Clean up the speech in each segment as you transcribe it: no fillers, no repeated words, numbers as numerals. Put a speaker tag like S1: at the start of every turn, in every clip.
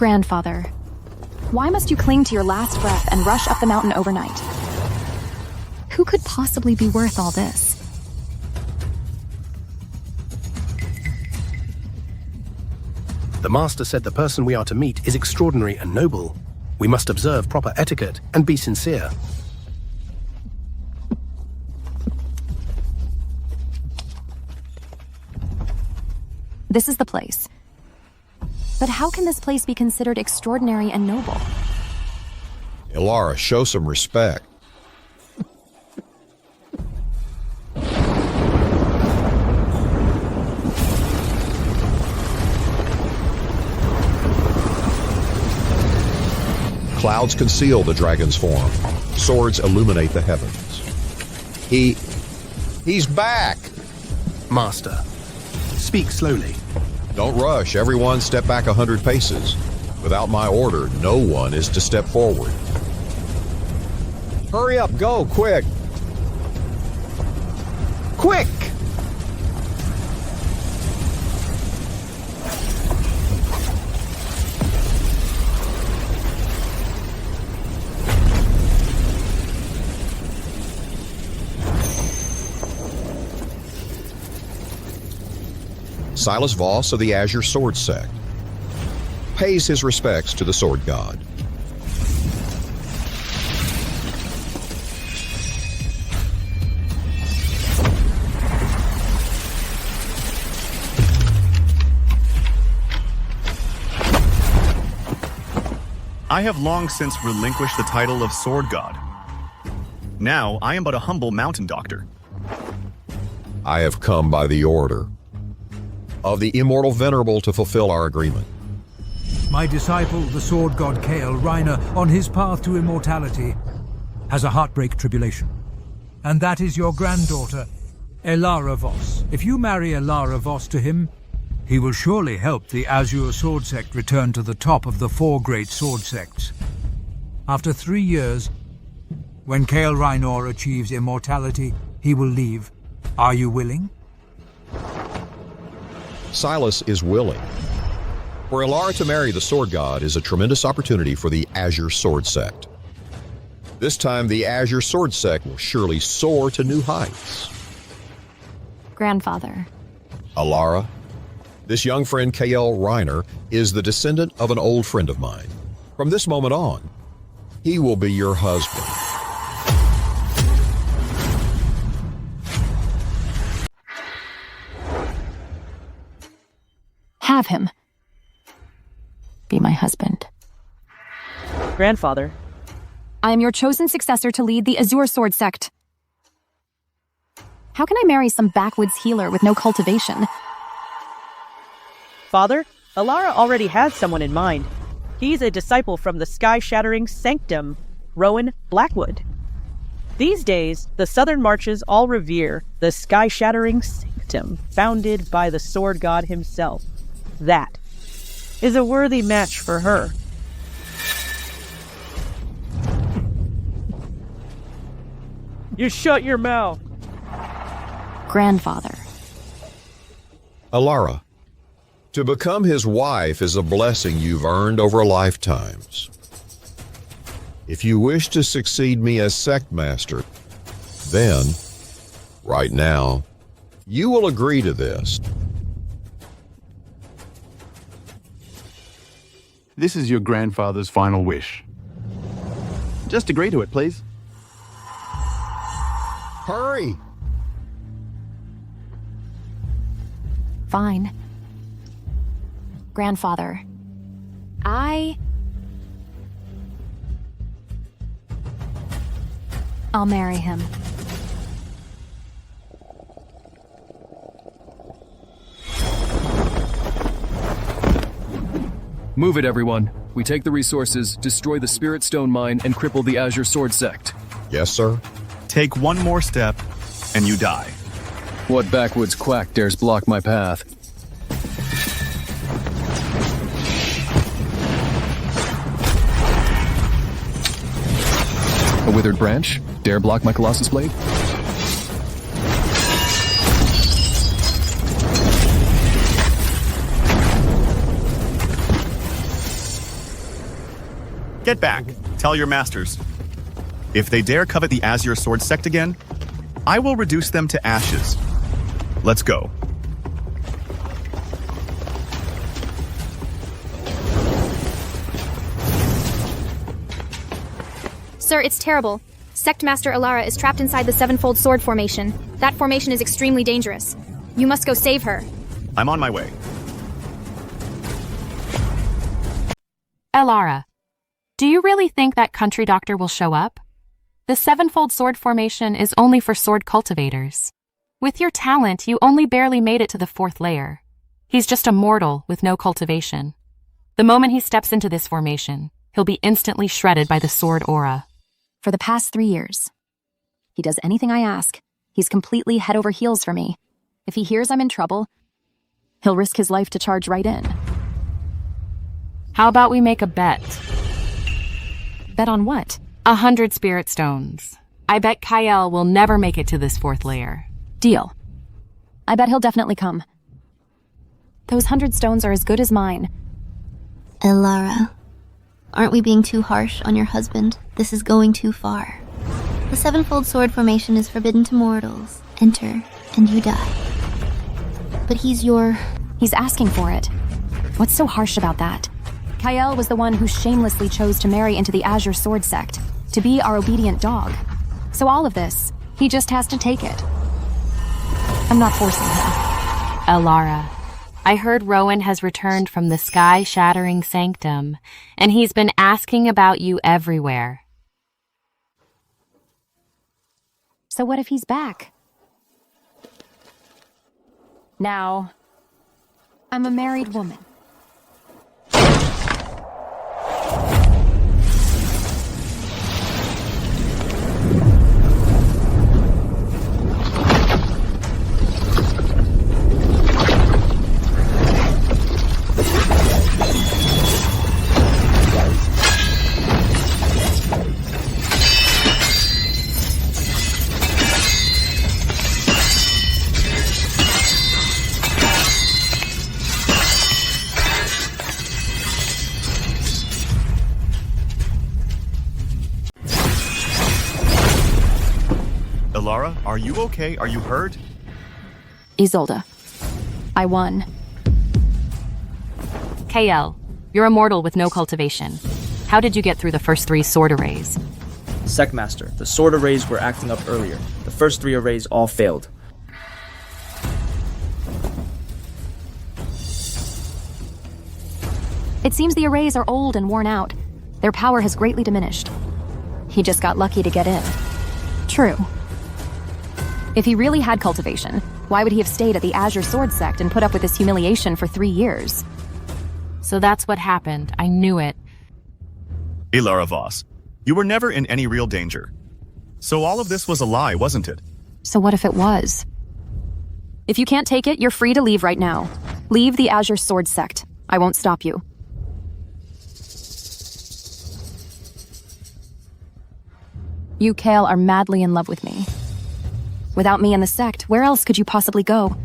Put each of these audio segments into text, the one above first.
S1: Grandfather, why must you cling to your last breath and rush up the mountain overnight? Who could possibly be worth all this?
S2: The master said the person we are to meet is extraordinary and noble. We must observe proper etiquette and be sincere.
S1: This is the place. But how can this place be considered extraordinary and noble?
S3: Ilara, show some respect. Clouds conceal the dragon's form. Swords illuminate the heavens. He's back!
S2: Master, speak slowly.
S3: Don't rush. Everyone step back 100 paces. Without my order, no one is to step forward. Hurry up, go, quick! Quick! Silas Voss of the Azure Sword Sect pays his respects to the Sword God.
S4: I have long since relinquished the title of Sword God. Now I am but a humble mountain doctor.
S3: I have come by the order of the immortal venerable to fulfill our agreement.
S5: My disciple, the sword god Kael Reiner, on his path to immortality, has a heartbreak tribulation. And that is your granddaughter, Ilara Voss. If you marry Ilara Voss to him, he will surely help the Azure Sword Sect return to the top of the 4 great sword sects. After 3 years, when Kael Reiner achieves immortality, he will leave. Are you willing?
S3: Silas is willing. For Ilara to marry the Sword God is a tremendous opportunity for the Azure Sword Sect. This time, the Azure Sword Sect will surely soar to new heights.
S1: Grandfather.
S3: Ilara, this young friend Kael Reiner is the descendant of an old friend of mine. From this moment on, he will be your husband.
S1: Have him be my husband.
S6: Grandfather.
S1: I am your chosen successor to lead the Azure Sword Sect. How can I marry some backwoods healer with no cultivation?
S6: Father, Ilara already has someone in mind. He's a disciple from the sky-shattering sanctum, Rowan Blackwood. These days, the Southern Marches all revere the sky-shattering sanctum, founded by the sword god himself. That is a worthy match for her. You shut your mouth!
S1: Grandfather.
S3: Ilara, to become his wife is a blessing you've earned over lifetimes. If you wish to succeed me as sect master, then, right now, you will agree to this.
S7: This is your grandfather's final wish. Just agree to it, please.
S3: Hurry!
S1: Fine. Grandfather. I'll marry him.
S8: Move it, everyone. We take the resources, destroy the Spirit Stone Mine, and cripple the Azure Sword Sect.
S3: Yes, sir.
S4: Take one more step, and you die.
S8: What backwoods quack dares block my path? A withered branch? Dare block my Colossus Blade?
S4: Get back. Tell your masters. If they dare covet the Azure Sword sect again, I will reduce them to ashes. Let's go.
S9: Sir, it's terrible. Sect Master Alara is trapped inside the sevenfold sword formation. That formation is extremely dangerous. You must go save her.
S4: I'm on my way.
S10: Alara, do you really think that country doctor will show up? The sevenfold sword formation is only for sword cultivators. With your talent, you only barely made it to the 4th layer. He's just a mortal with no cultivation. The moment he steps into this formation, he'll be instantly shredded by the sword aura.
S1: For the past 3 years, he does anything I ask. He's completely head over heels for me. If he hears I'm in trouble, he'll risk his life to charge right in.
S10: How about we make a bet?
S1: Bet on what?
S10: 100 spirit stones. I bet Kyle will never make it to this 4th layer.
S1: Deal. I bet he'll definitely come. Those 100 stones are as good as mine.
S11: Alara, aren't we being too harsh on your husband? This is going too far. The sevenfold sword formation is forbidden to mortals. Enter, and you die. But he's
S1: asking for it. What's so harsh about that? Kyle was the one who shamelessly chose to marry into the Azure Sword sect, to be our obedient dog. So all of this, he just has to take it. I'm not forcing him.
S10: Alara, I heard Rowan has returned from the sky-shattering sanctum, and he's been asking about you everywhere.
S1: So what if he's back? Now, I'm a married woman.
S4: Alara, are you okay? Are you hurt?
S1: Isolde, I won.
S10: KL, you're a mortal with no cultivation. How did you get through the first 3 sword arrays?
S12: Sect Master, the sword arrays were acting up earlier. The first 3 arrays all failed.
S1: It seems the arrays are old and worn out. Their power has greatly diminished. He just got lucky to get in. True. If he really had cultivation, why would he have stayed at the Azure Sword sect and put up with this humiliation for 3 years?
S10: So that's what happened. I knew it.
S4: Alara Voss, you were never in any real danger. So all of this was a lie, wasn't it?
S1: So what if it was? If you can't take it, you're free to leave right now. Leave the Azure Sword sect. I won't stop you. You, Kale, are madly in love with me. Without me and the sect, where else could you possibly go?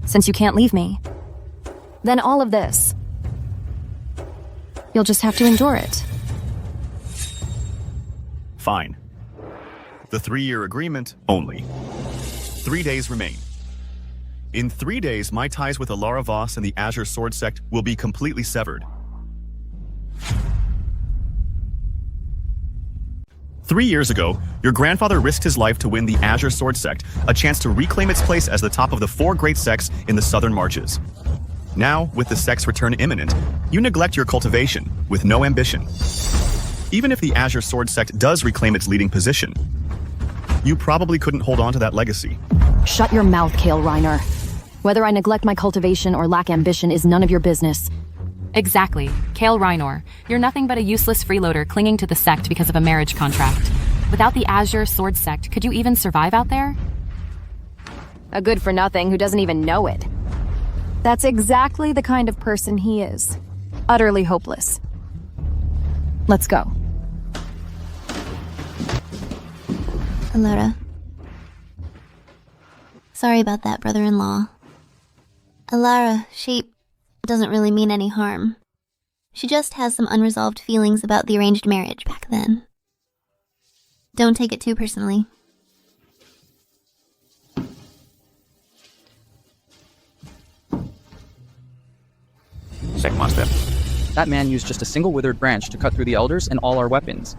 S1: Since you can't leave me. Then all of this. You'll just have to endure it.
S4: Fine. The 3-year agreement only. 3 days remain. In 3 days, my ties with Alara Voss and the Azure Sword sect will be completely severed. 3 years ago, your grandfather risked his life to win the Azure Sword sect, a chance to reclaim its place as the top of the 4 great sects in the southern marches. Now, with the sect's return imminent, you neglect your cultivation, with no ambition. Even if the Azure Sword sect does reclaim its leading position, you probably couldn't hold on to that legacy.
S1: Shut your mouth, Kale Reiner. Whether I neglect my cultivation or lack ambition is none of your business.
S10: Exactly. Kale Reinor, you're nothing but a useless freeloader clinging to the sect because of a marriage contract. Without the Azure Sword sect, could you even survive out there?
S1: A good-for-nothing who doesn't even know it. That's exactly the kind of person he is. Utterly hopeless. Let's go.
S11: Alara. Sorry about that, brother-in-law. Alara, she doesn't really mean any harm. She just has some unresolved feelings about the arranged marriage back then. Don't take it too personally.
S13: Sect Master.
S14: That man used just a single withered branch to cut through the elders and all our weapons.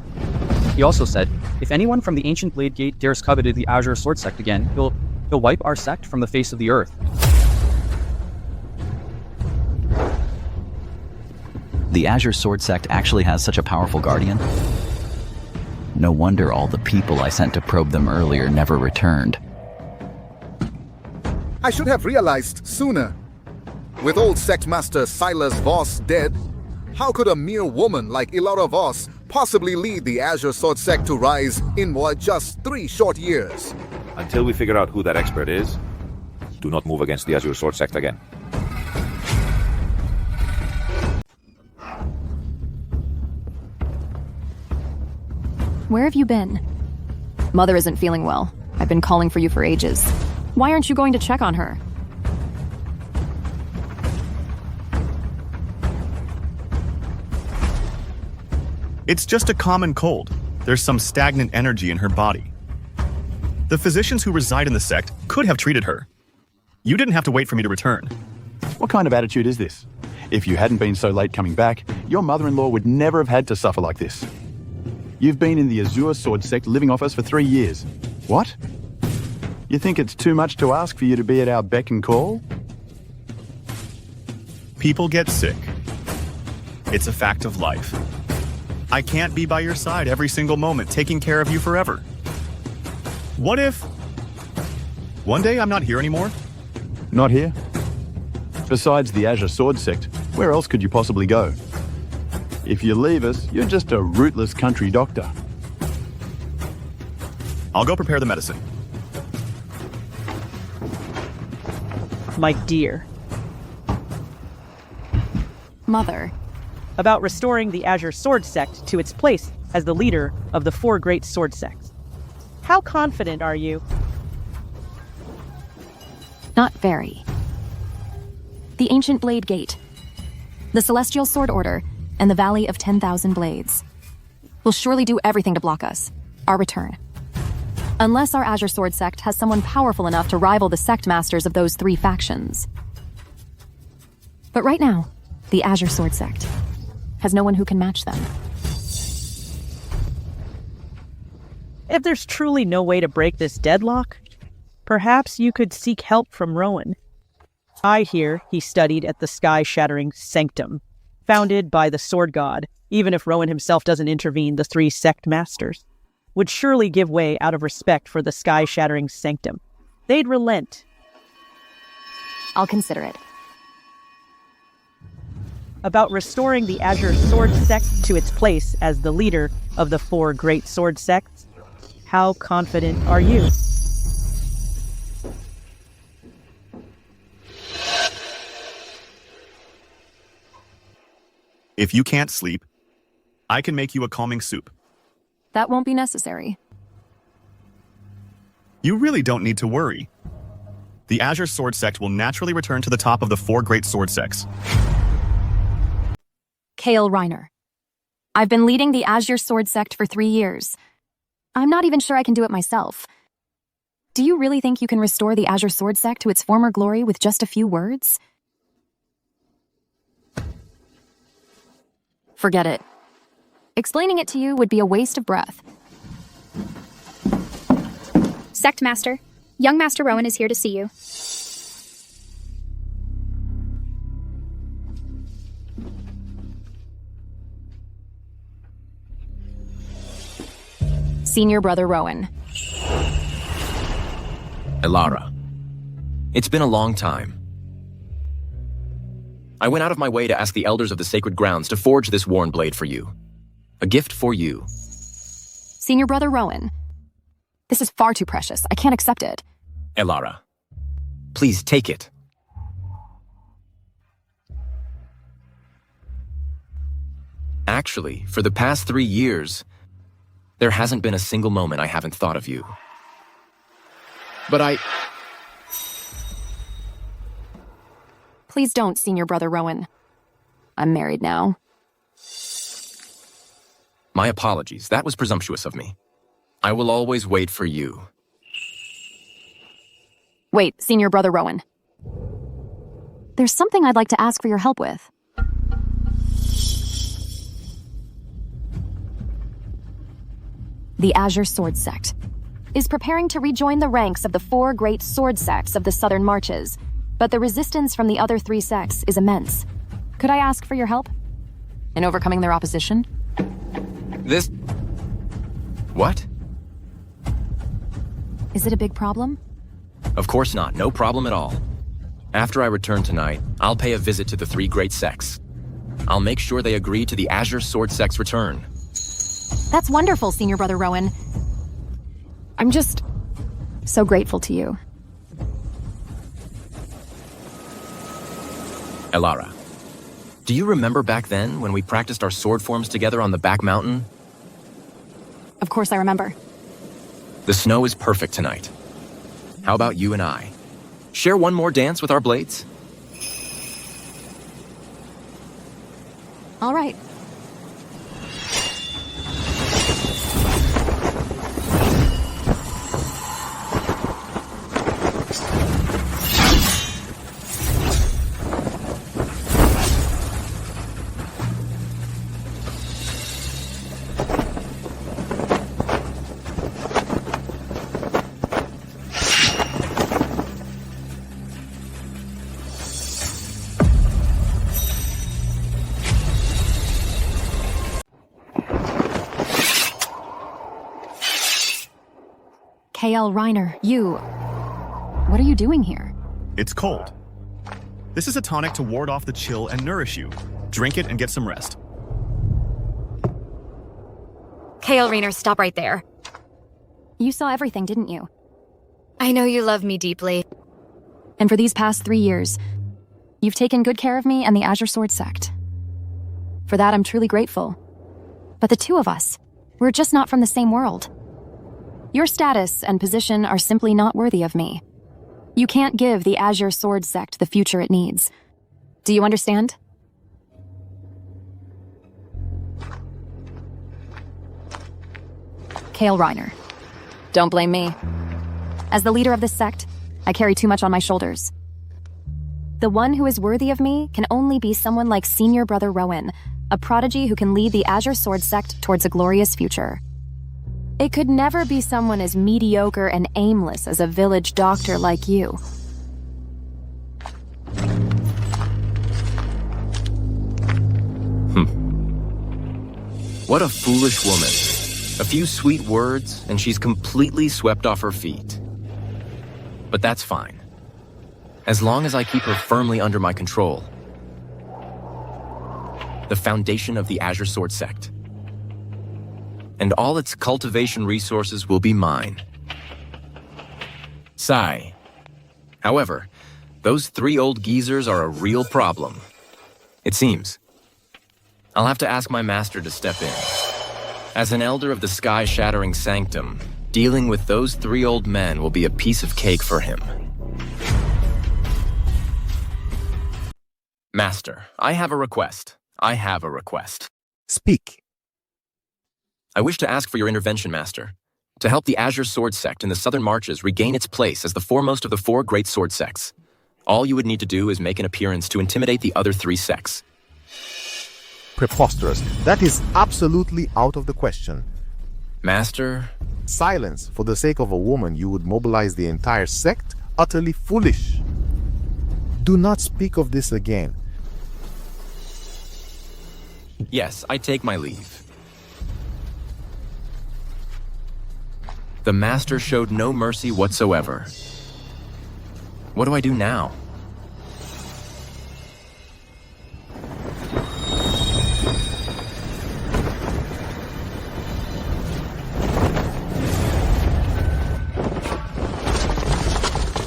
S14: He also said, if anyone from the ancient Blade Gate dares covet the Azure Sword Sect again, he'll wipe our sect from the face of the earth.
S15: The Azure Sword Sect actually has such a powerful guardian? No wonder all the people I sent to probe them earlier never returned.
S16: I should have realized sooner. With old sect master Silas Voss dead, how could a mere woman like Elara Voss possibly lead the Azure Sword Sect to rise in just 3 short years?
S13: Until we figure out who that expert is, do not move against the Azure Sword Sect again.
S1: Where have you been? Mother isn't feeling well. I've been calling for you for ages. Why aren't you going to check on her?
S4: It's just a common cold. There's some stagnant energy in her body. The physicians who reside in the sect could have treated her. You didn't have to wait for me to return.
S7: What kind of attitude is this? If you hadn't been so late coming back, your mother-in-law would never have had to suffer like this. You've been in the Azure Sword Sect living off us for 3 years. What? You think it's too much to ask for you to be at our beck and call?
S4: People get sick. It's a fact of life. I can't be by your side every single moment, taking care of you forever. What if one day I'm not here anymore?
S7: Not here? Besides the Azure Sword Sect, where else could you possibly go? If you leave us, you're just a rootless country doctor.
S4: I'll go prepare the medicine.
S6: My dear.
S1: Mother.
S6: About restoring the Azure Sword Sect to its place as the leader of the 4 great sword sects. How confident are you?
S1: Not very. The ancient Blade Gate, the Celestial Sword Order, and the Valley of 10,000 Blades will surely do everything to block us, our return. Unless our Azure Sword Sect has someone powerful enough to rival the sect masters of those 3 factions. But right now, the Azure Sword Sect has no one who can match them.
S6: If there's truly no way to break this deadlock, perhaps you could seek help from Rowan. I hear he studied at the sky-shattering sanctum, founded by the sword god. Even if Rowan himself doesn't intervene, the 3 sect masters would surely give way out of respect for the sky-shattering sanctum. They'd relent.
S1: I'll consider it.
S6: About restoring the Azure Sword Sect to its place as the leader of the 4 great sword sects, how confident are you?
S4: If you can't sleep, I can make you a calming soup.
S1: That won't be necessary.
S4: You really don't need to worry. The Azure Sword Sect will naturally return to the top of the 4 great sword sects.
S1: Kale Reiner. I've been leading the Azure Sword Sect for 3 years. I'm not even sure I can do it myself. Do you really think you can restore the Azure Sword Sect to its former glory with just a few words? Forget it. Explaining it to you would be a waste of breath.
S9: Sect Master, young Master Rowan is here to see you.
S1: Senior Brother Rowan.
S17: Elara, it's been a long time. I went out of my way to ask the elders of the sacred grounds to forge this worn blade for you. A gift for you.
S1: Senior Brother Rowan. This is far too precious. I can't accept it.
S17: Elara, please take it. Actually, for the past 3 years, there hasn't been a single moment I haven't thought of you. But
S1: Please don't, Senior Brother Rowan. I'm married now.
S17: My apologies. That was presumptuous of me. I will always wait for you.
S1: Wait, Senior Brother Rowan. There's something I'd like to ask for your help with. The Azure Sword Sect is preparing to rejoin the ranks of the 4 great sword sects of the Southern Marches, but the resistance from the other 3 sects is immense. Could I ask for your help in overcoming their opposition?
S17: This... What?
S1: Is it a big problem?
S17: Of course not. No problem at all. After I return tonight, I'll pay a visit to the 3 great sects. I'll make sure they agree to the Azure Sword Sect's return.
S1: That's wonderful, Senior Brother Rowan. I'm just so grateful to you.
S17: Elara, do you remember back then when we practiced our sword forms together on the back mountain?
S1: Of course I remember.
S17: The snow is perfect tonight. How about you and I? Share one more dance with our blades?
S1: All right. K.L. Reiner, you... What are you doing here?
S4: It's cold. This is a tonic to ward off the chill and nourish you. Drink it and get some rest.
S18: K.L. Reiner, stop right there.
S1: You saw everything, didn't you?
S18: I know you love me deeply.
S1: And for these past 3 years, you've taken good care of me and the Azure Sword Sect. For that, I'm truly grateful. But the 2 of us, we're just not from the same world. Your status and position are simply not worthy of me. You can't give the Azure Sword Sect the future it needs. Do you understand? K.L. Reiner. Don't blame me. As the leader of this sect, I carry too much on my shoulders. The one who is worthy of me can only be someone like Senior Brother Rowan, a prodigy who can lead the Azure Sword Sect towards a glorious future. It could never be someone as mediocre and aimless as a village doctor like you.
S17: What a foolish woman. A few sweet words, and she's completely swept off her feet. But that's fine. As long as I keep her firmly under my control. The foundation of the Azure Sword Sect. And all its cultivation resources will be mine. Sigh. However, those 3 old geezers are a real problem. It seems. I'll have to ask my master to step in. As an elder of the sky-shattering sanctum, dealing with those 3 old men will be a piece of cake for him. Master, I have a request.
S19: Speak.
S17: I wish to ask for your intervention, Master, to help the Azure Sword Sect in the Southern Marches regain its place as the foremost of the 4 great sword sects. All you would need to do is make an appearance to intimidate the other 3 sects.
S19: Preposterous. That is absolutely out of the question.
S17: Master?
S19: Silence. For the sake of a woman, you would mobilize the entire sect? Utterly foolish. Do not speak of this again.
S17: Yes, I take my leave. The Master showed no mercy whatsoever. What do I do now?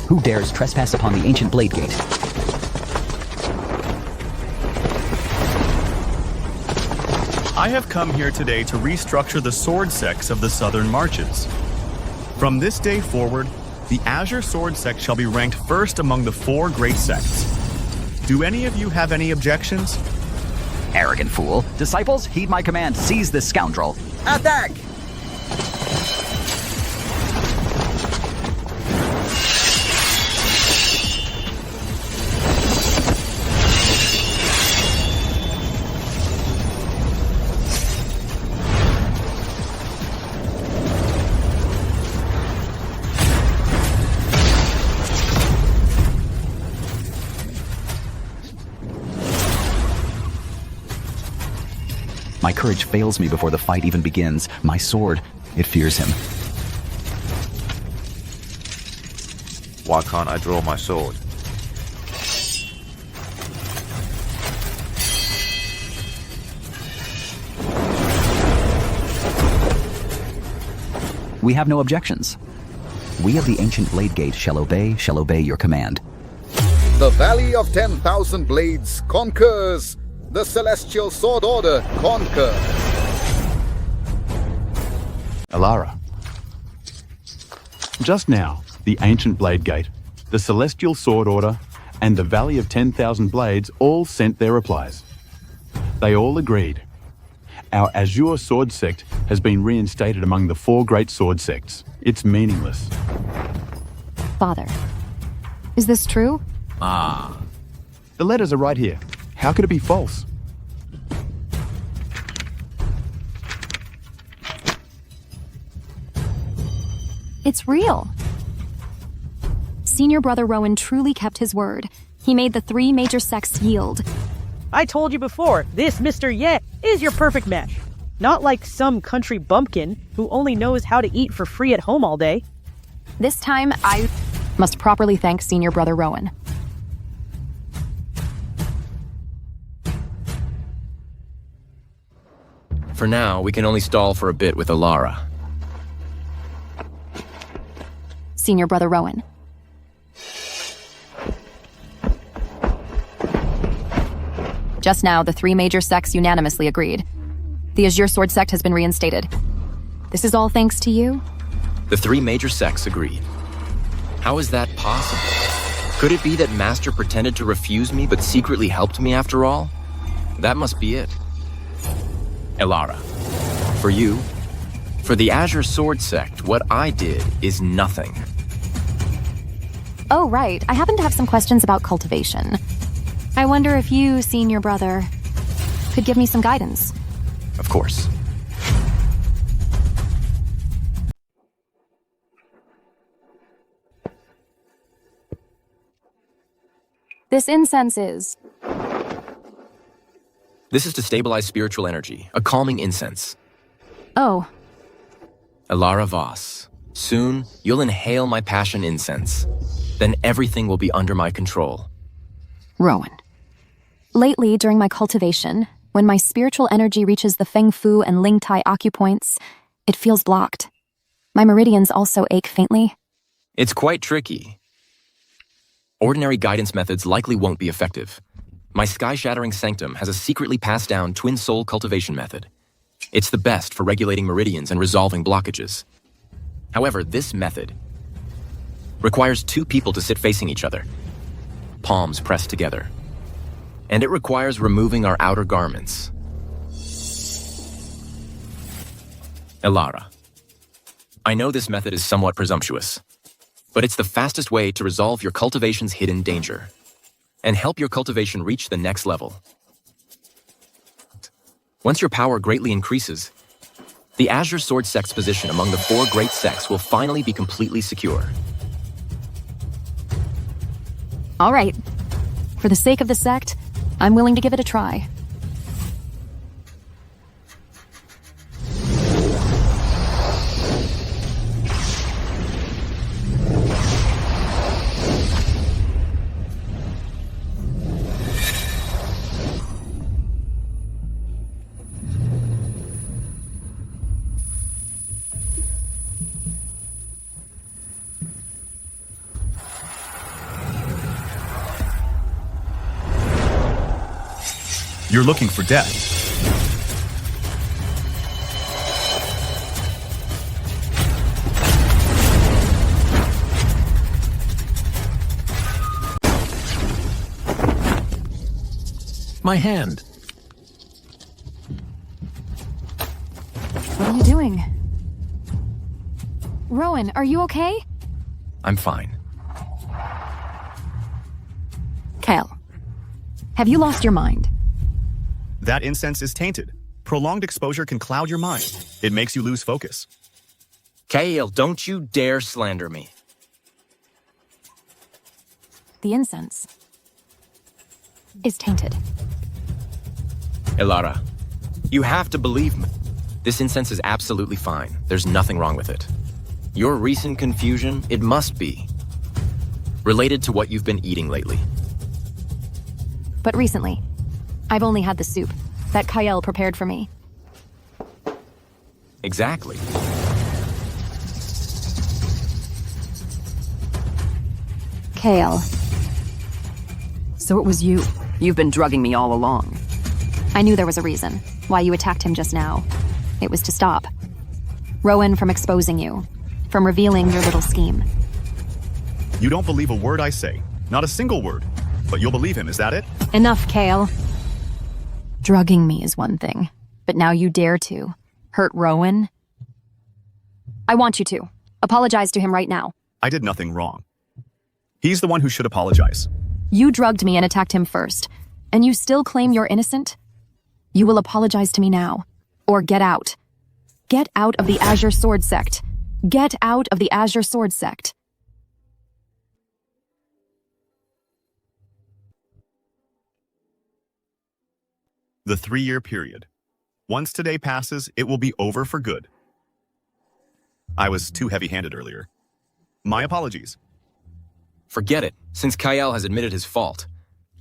S15: Who dares trespass upon the ancient Blade Gate?
S4: I have come here today to restructure the sword sects of the Southern Marches. From this day forward, the Azure Sword Sect shall be ranked first among the 4 great sects. Do any of you have any objections?
S15: Arrogant fool. Disciples, heed my command. Seize this scoundrel.
S16: Attack!
S15: My courage fails me before the fight even begins. My sword, it fears him.
S13: Why can't I draw my sword?
S15: We have no objections. We of the ancient Blade Gate shall obey your command.
S16: The Valley of 10,000 Blades conquers. The Celestial Sword Order conquers.
S7: Alara. Just now, the Ancient Blade Gate, the Celestial Sword Order, and the Valley of 10,000 Blades all sent their replies. They all agreed. Our Azure Sword Sect has been reinstated among the 4 great sword sects. It's meaningless.
S1: Father, is this true?
S7: The letters are right here. How could it be false?
S1: It's real. Senior Brother Rowan truly kept his word. He made the 3 major sects yield.
S6: I told you before, this Mr. Ye is your perfect match. Not like some country bumpkin who only knows how to eat for free at home all day.
S1: This time, I must properly thank Senior Brother Rowan.
S17: For now, we can only stall for a bit with Alara.
S1: Senior Brother Rowan. Just now, the 3 major sects unanimously agreed. The Azure Sword Sect has been reinstated. This is all thanks to you?
S17: The 3 major sects agreed. How is that possible? Could it be that Master pretended to refuse me but secretly helped me after all? That must be it. Alara, for you, for the Azure Sword Sect, what I did is nothing.
S1: Oh, right. I happen to have some questions about cultivation. I wonder if you, Senior Brother, could give me some guidance.
S17: Of course.
S1: This incense is...
S17: This is to stabilize spiritual energy, a calming incense.
S1: Oh.
S17: Alara Voss, soon you'll inhale my passion incense. Then everything will be under my control.
S1: Rowan. Lately, during my cultivation, when my spiritual energy reaches the Feng Fu and Ling Tai acupoints, it feels blocked. My meridians also ache faintly.
S17: It's quite tricky. Ordinary guidance methods likely won't be effective. My sky-shattering sanctum has a secretly passed-down twin soul cultivation method. It's the best for regulating meridians and resolving blockages. However, this method requires 2 people to sit facing each other, palms pressed together. And it requires removing our outer garments. Alara, I know this method is somewhat presumptuous, but it's the fastest way to resolve your cultivation's hidden danger and help your cultivation reach the next level. Once your power greatly increases, the Azure Sword Sect's position among the 4 great sects will finally be completely secure.
S1: All right. For the sake of the sect, I'm willing to give it a try.
S4: You're looking for death.
S2: My hand.
S1: are you doing? Rowan, are you okay?
S17: I'm fine.
S1: Kale, have you lost your mind?
S4: That incense is tainted. Prolonged exposure can cloud your mind. It makes you lose focus.
S17: Kael, don't you dare slander me.
S1: The incense is tainted.
S17: Elara, you have to believe me. This incense is absolutely fine. There's nothing wrong with it. Your recent confusion, it must be related to what you've been eating lately.
S1: But recently, I've only had the soup that Kael prepared for me.
S17: Exactly.
S1: Kale. So it was you. You've been drugging me all along. I knew there was a reason why you attacked him just now. It was to stop Rowan from exposing you, from revealing your little scheme.
S4: You don't believe a word I say. Not a single word. But you'll believe him, is that it?
S1: Enough, Kale. Drugging me is one thing, but now you dare to hurt Rowan? I want you to. Apologize to him right now.
S4: I did nothing wrong. He's the one who should apologize.
S1: You drugged me and attacked him first, and you still claim you're innocent? You will apologize to me now, or get out. Get out of the Azure Sword Sect. Get out of the Azure Sword Sect.
S4: The 3-year period. Once today passes, it will be over for good. I was too heavy-handed earlier. My apologies.
S17: Forget it, since Kael has admitted his fault.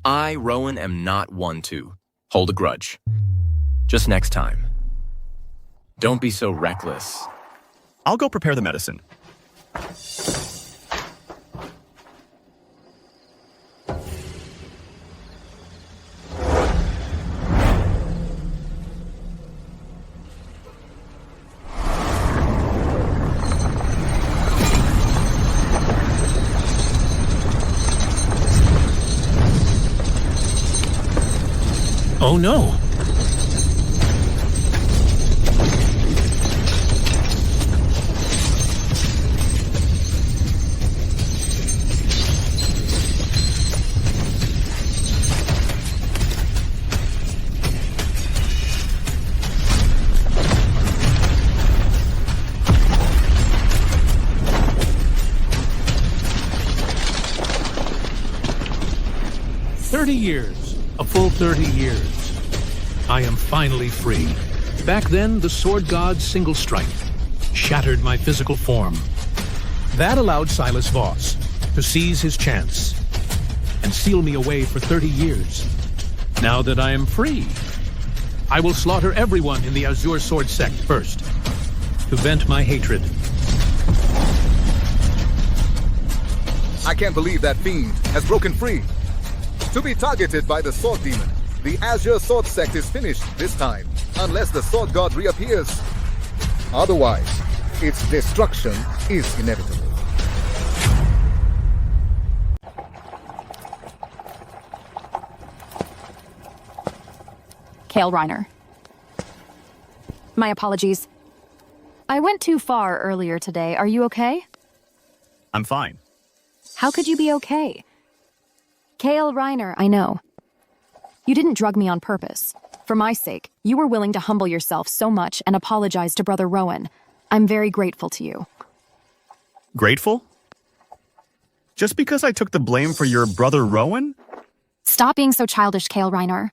S17: I, Rowan, am not one to hold a grudge. Just next time. Don't be so reckless.
S4: I'll go prepare the medicine.
S2: Oh no! A full 30 years. I am finally free. Back then, the sword god's single strike shattered my physical form. That allowed Silas Voss to seize his chance and seal me away for 30 years. Now that I am free, I will slaughter everyone in the Azure Sword Sect first, to vent my hatred.
S16: I can't believe that fiend has broken free. To be targeted by the Sword Demon, the Azure Sword Sect is finished this time, unless the Sword God reappears. Otherwise, its destruction is inevitable.
S1: Kale Reiner. My apologies. I went too far earlier today. Are you okay?
S4: I'm fine.
S1: How could you be okay? Kale Reiner, I know. You didn't drug me on purpose. For my sake, you were willing to humble yourself so much and apologize to Brother Rowan. I'm very grateful to you.
S4: Grateful? Just because I took the blame for your Brother Rowan?
S1: Stop being so childish, Kale Reiner.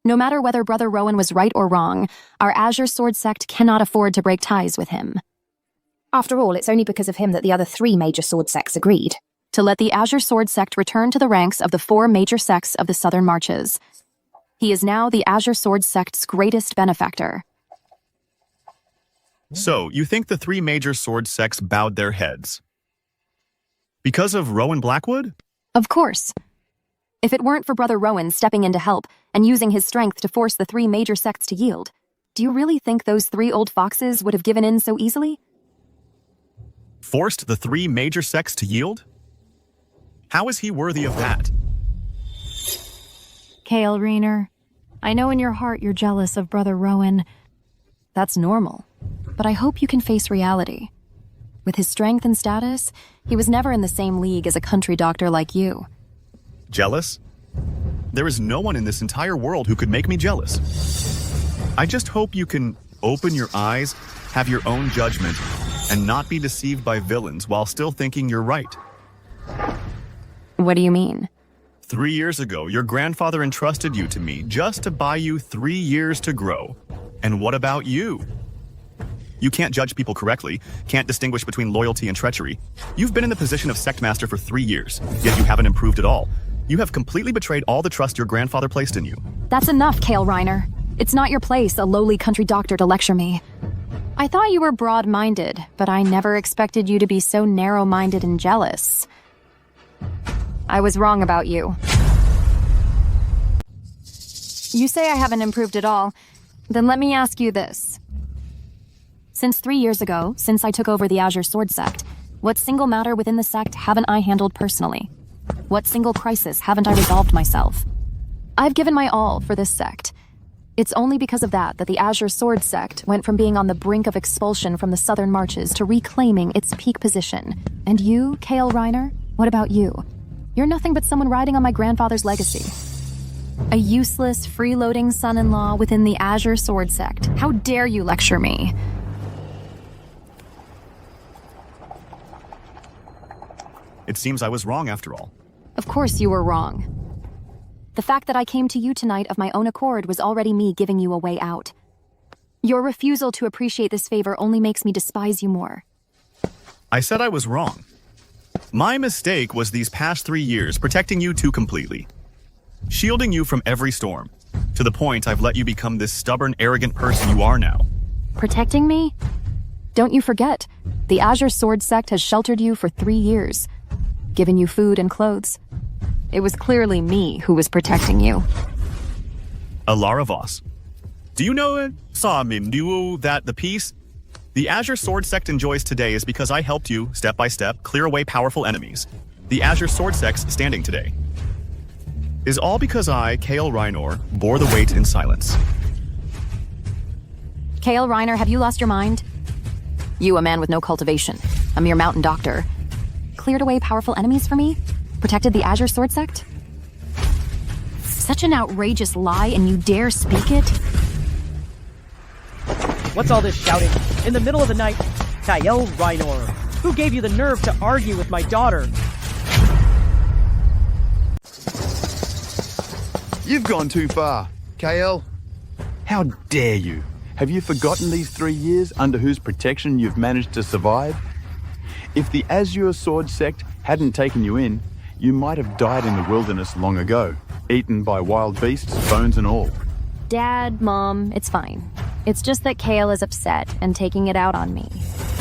S1: No matter whether Brother Rowan was right or wrong, our Azure Sword Sect cannot afford to break ties with him.
S20: After all, it's only because of him that the other 3 major sword sects agreed
S1: to let the Azure Sword Sect return to the ranks of the 4 major sects of the Southern Marches. He is now the Azure Sword Sect's greatest benefactor.
S4: So, you think the 3 major sword sects bowed their heads? Because of Rowan Blackwood?
S1: Of course. If it weren't for Brother Rowan stepping in to help and using his strength to force the 3 major sects to yield, do you really think those 3 old foxes would have given in so easily?
S4: Forced the 3 major sects to yield? How is he worthy of that?
S1: Kale Reiner, I know in your heart you're jealous of Brother Rowan. That's normal. but I hope you can face reality. With his strength and status, he was never in the same league as a country doctor like you.
S4: Jealous? There is no one in this entire world who could make me jealous. I just hope you can open your eyes, have your own judgment, and not be deceived by villains while still thinking you're right.
S1: What do you mean?
S4: 3 years ago, your grandfather entrusted you to me just to buy you 3 years to grow. And what about you? You can't judge people correctly, can't distinguish between loyalty and treachery. You've been in the position of sect master for 3 years, yet you haven't improved at all. You have completely betrayed all the trust your grandfather placed in you.
S1: That's enough, Kale Reiner. It's not your place, a lowly country doctor, to lecture me. I thought you were broad-minded, but I never expected you to be so narrow-minded and jealous. I was wrong about you. You say I haven't improved at all. Then let me ask you this. Since 3 years ago, since I took over the Azure Sword Sect, what single matter within the sect haven't I handled personally? What single crisis haven't I resolved myself? I've given my all for this sect. It's only because of that the Azure Sword Sect went from being on the brink of expulsion from the Southern Marches to reclaiming its peak position. And you, Kale Reiner, what about you? You're nothing but someone riding on my grandfather's legacy. A useless, freeloading son-in-law within the Azure Sword Sect. How dare you lecture me?
S4: It seems I was wrong after all.
S1: Of course you were wrong. The fact that I came to you tonight of my own accord was already me giving you a way out. Your refusal to appreciate this favor only makes me despise you more.
S4: I said I was wrong. My mistake was these past 3 years protecting you too completely. Shielding you from every storm, to the point I've let you become this stubborn, arrogant person you are now.
S1: Protecting me? Don't you forget, the Azure Sword Sect has sheltered you for 3 years, given you food and clothes. It was clearly me who was protecting you.
S4: Alara Voss. Do you know, Samindu, that the peace the Azure Sword Sect enjoys today is because I helped you, step by step, clear away powerful enemies. The Azure Sword Sect's standing today is all because I, Kale Reiner, bore the weight in silence.
S1: Kale Reiner, have you lost your mind? You, a man with no cultivation, a mere mountain doctor, cleared away powerful enemies for me? Protected the Azure Sword Sect? Such an outrageous lie, and you dare speak it?
S6: What's all this shouting? In the middle of the night, Kyle Reiner. Who gave you the nerve to argue with my daughter?
S7: You've gone too far, KL. How dare you? Have you forgotten these 3 years under whose protection you've managed to survive? If the Azure Sword Sect hadn't taken you in, you might have died in the wilderness long ago, eaten by wild beasts, bones and all.
S1: Dad, Mom, it's fine. It's just that Kale is upset and taking it out on me.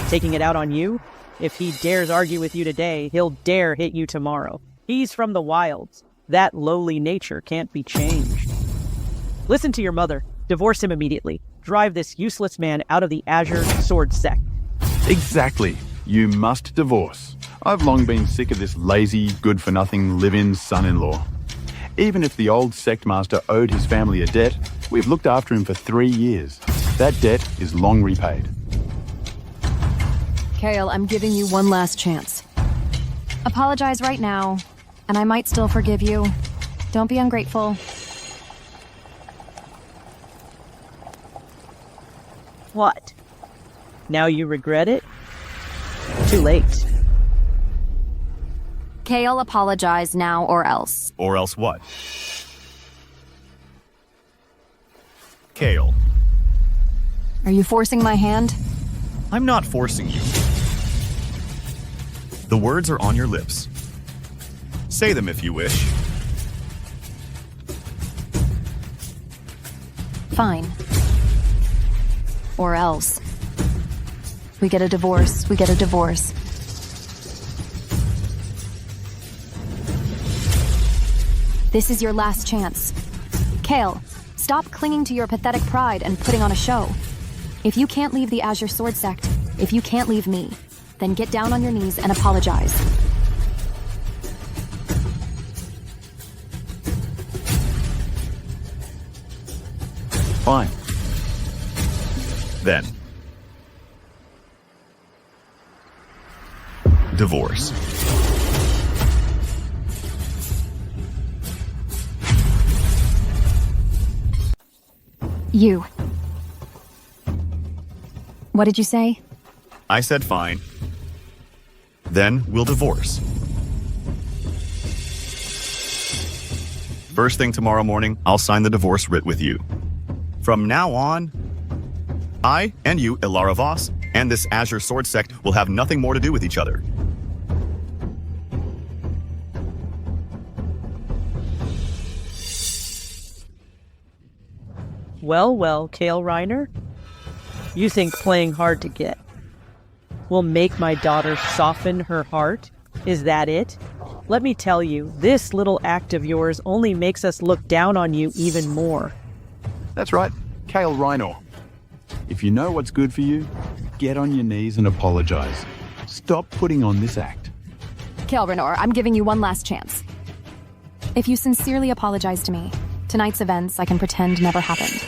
S6: Taking it out on you? If he dares argue with you today, he'll dare hit you tomorrow. He's from the wilds. That lowly nature can't be changed. Listen to your mother. Divorce him immediately. Drive this useless man out of the Azure Sword Sect.
S7: Exactly. You must divorce. I've long been sick of this lazy, good-for-nothing live-in son-in-law. Even if the old sect master owed his family a debt, we've looked after him for 3 years. That debt is long repaid.
S1: Kale, I'm giving you one last chance. Apologize right now, and I might still forgive you. Don't be ungrateful.
S6: What? Now you regret it? Too late.
S1: Kale, apologize now or else.
S4: Or else what? Kale.
S1: Are you forcing my hand?
S4: I'm not forcing you. The words are on your lips. Say them if you wish.
S1: Fine. Or else. We get a divorce, we get a divorce. This is your last chance. Kale, stop clinging to your pathetic pride and putting on a show. If you can't leave the Azure Sword Sect, if you can't leave me, then get down on your knees and apologize.
S7: Fine.
S4: Then, divorce.
S1: You. What did you say?
S4: I said fine. Then we'll divorce. First thing tomorrow morning, I'll sign the divorce writ with you. From now on, I and you, Ilara Voss, and this Azure Sword sect will have nothing more to do with each other.
S6: Well, well, Kale Reiner. You think playing hard to get will make my daughter soften her heart? Is that it? Let me tell you, this little act of yours only makes us look down on you even more.
S7: That's right, Kale Reiner. If you know what's good for you, get on your knees and apologize. Stop putting on this act.
S1: Kale Reiner, I'm giving you one last chance. If you sincerely apologize to me, tonight's events I can pretend never happened.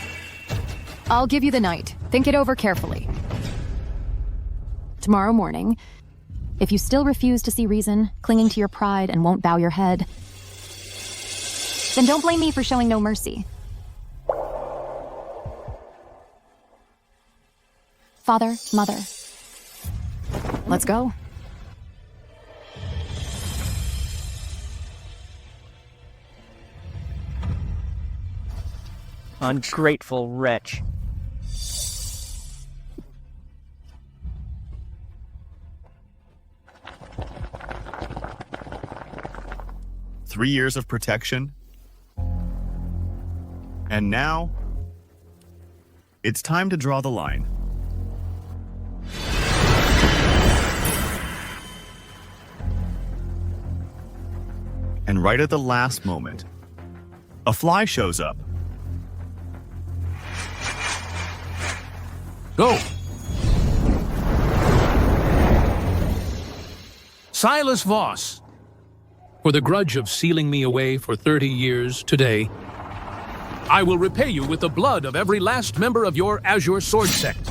S1: I'll give you the night. Think it over carefully. Tomorrow morning, if you still refuse to see reason, clinging to your pride and won't bow your head, then don't blame me for showing no mercy. Father, Mother, let's go.
S6: Ungrateful wretch.
S4: Three years of protection. And now, it's time to draw the line. And right at the last moment, a fly shows up.
S2: Go! Silas Voss, for the grudge of sealing me away for 30 years today, I will repay you with the blood of every last member of your Azure Sword sect.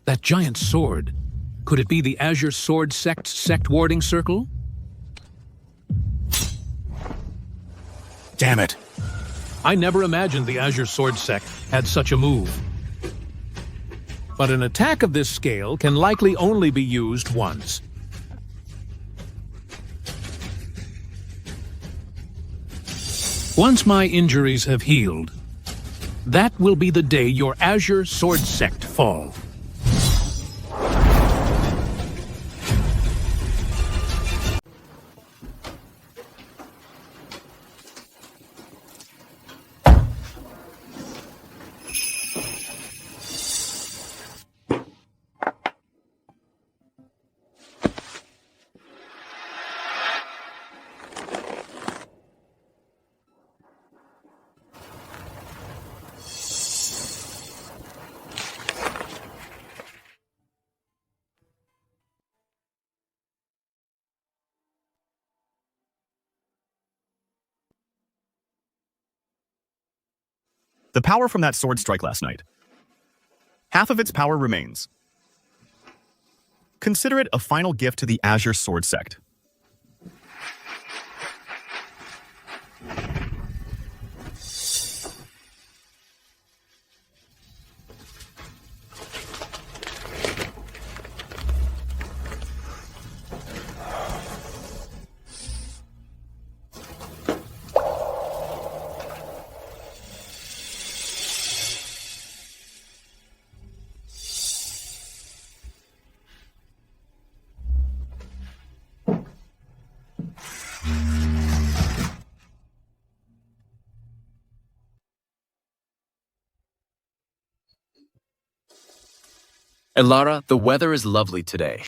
S2: That giant sword, could it be the Azure Sword sect's sect warding circle? Damn it. I never imagined the Azure Sword sect had such a move. But an attack of this scale can likely only be used once. Once my injuries have healed, that will be the day your Azure Sword sect fall.
S4: The power from that sword strike last night. Half of its power remains. Consider it a final gift to the Azure Sword sect.
S17: Ilara, the weather is lovely today.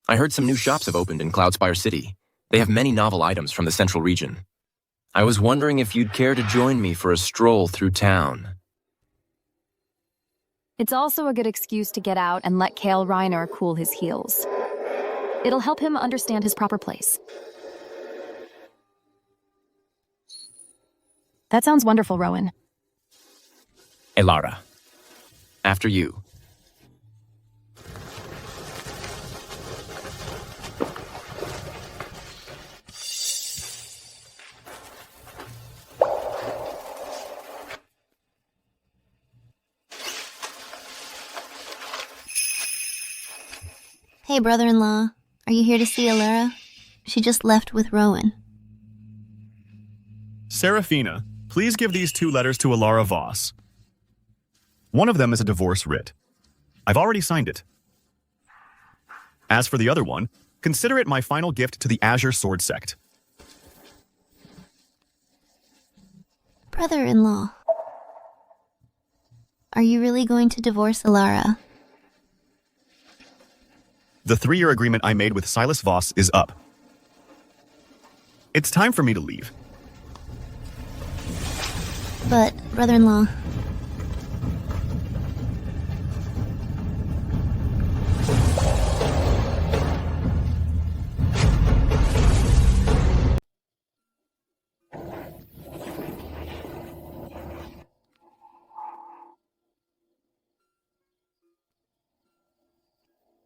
S17: I heard some new shops have opened in Cloudspire City. They have many novel items from the central region. I was wondering if you'd care to join me for a stroll through town.
S1: It's also a good excuse to get out and let Kale Reiner cool his heels. It'll help him understand his proper place. That sounds wonderful, Rowan.
S17: Elara. After you.
S11: Hey, brother-in-law. Are you here to see Elara? She just left with Rowan.
S4: Serafina, please give these 2 letters to Elara Voss. One of them is a divorce writ. I've already signed it. As for the other one, consider it my final gift to the Azure Sword Sect.
S11: Brother-in-law. Are you really going to divorce Elara?
S4: The 3-year agreement I made with Silas Voss is up. It's time for me to leave.
S11: But, brother-in-law...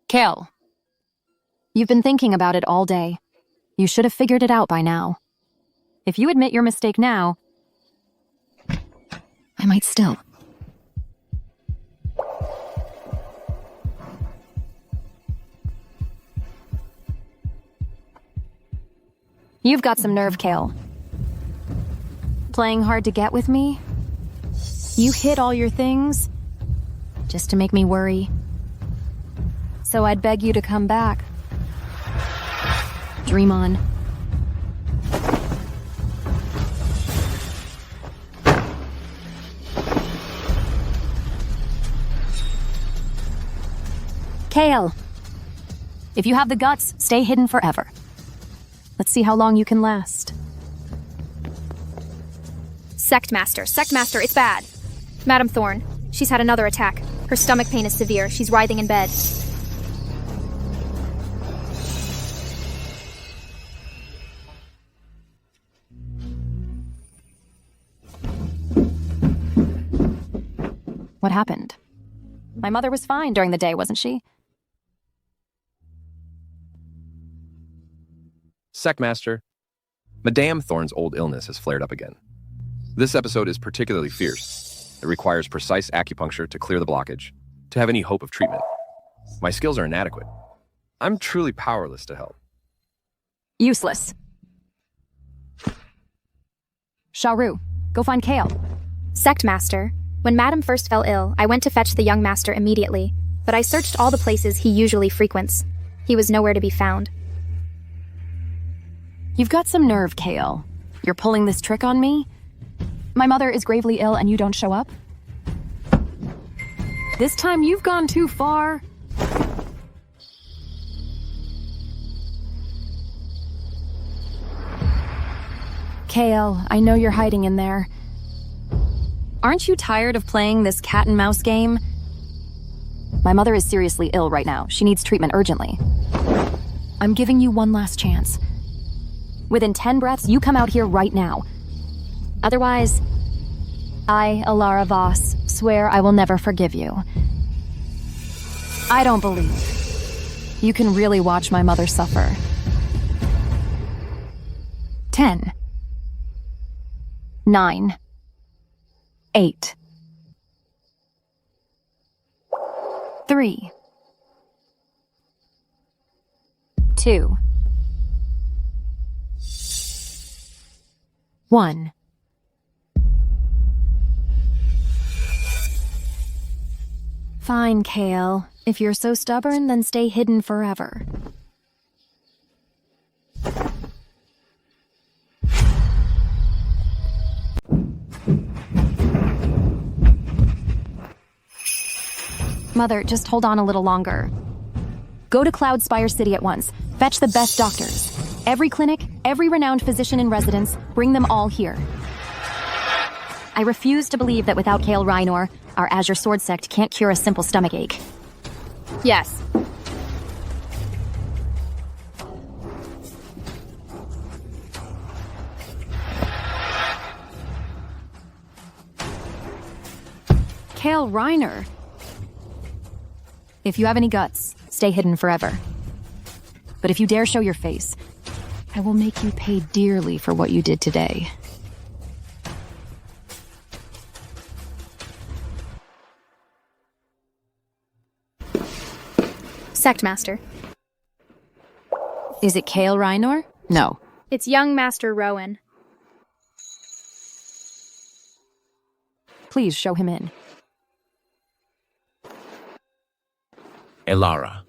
S1: Kale. You've been thinking about it all day. You should have figured it out by now. If you admit your mistake now, I might still. You've got some nerve, Kale. Playing hard to get with me? You hid all your things just to make me worry. So I'd beg you to come back. Dream on. Kale, if you have the guts, stay hidden forever. Let's see how long you can last.
S9: Sect Master, it's bad. Madame Thorne, she's had another attack. Her stomach pain is severe. She's writhing in bed.
S1: What happened? My mother was fine during the day, wasn't she?
S21: Sect Master, Madame Thorne's old illness has flared up again. This episode is particularly fierce. It requires precise acupuncture to clear the blockage, to have any hope of treatment. My skills are inadequate. I'm truly powerless to help.
S1: Useless. Sharu, go find Kale.
S9: Sect Master, when Madame first fell ill, I went to fetch the young master immediately, but I searched all the places he usually frequents. He was nowhere to be found.
S1: You've got some nerve, Kale. You're pulling this trick on me? My mother is gravely ill and you don't show up? This time you've gone too far. Kale, I know you're hiding in there. Aren't you tired of playing this cat and mouse game? My mother is seriously ill right now. She needs treatment urgently. I'm giving you one last chance. Within 10 breaths, you come out here right now. Otherwise, I, Elara Voss, swear I will never forgive you. I don't believe you can really watch my mother suffer. 10, 9, 8, 3, 2, 1. Fine, Kale. If you're so stubborn, then stay hidden forever. Mother, just hold on a little longer. Go to Cloudspire City at once. Fetch the best doctors. Every clinic, every renowned physician in residence, bring them all here. I refuse to believe that without Kale Reinor, our Azure Sword Sect can't cure a simple stomachache.
S9: Yes.
S1: Kale Reiner. If you have any guts, stay hidden forever. But if you dare show your face, I will make you pay dearly for what you did today.
S9: Sect Master.
S1: Is it Kale Reiner? No.
S9: It's young Master Rowan.
S1: Please show him in.
S17: Elara.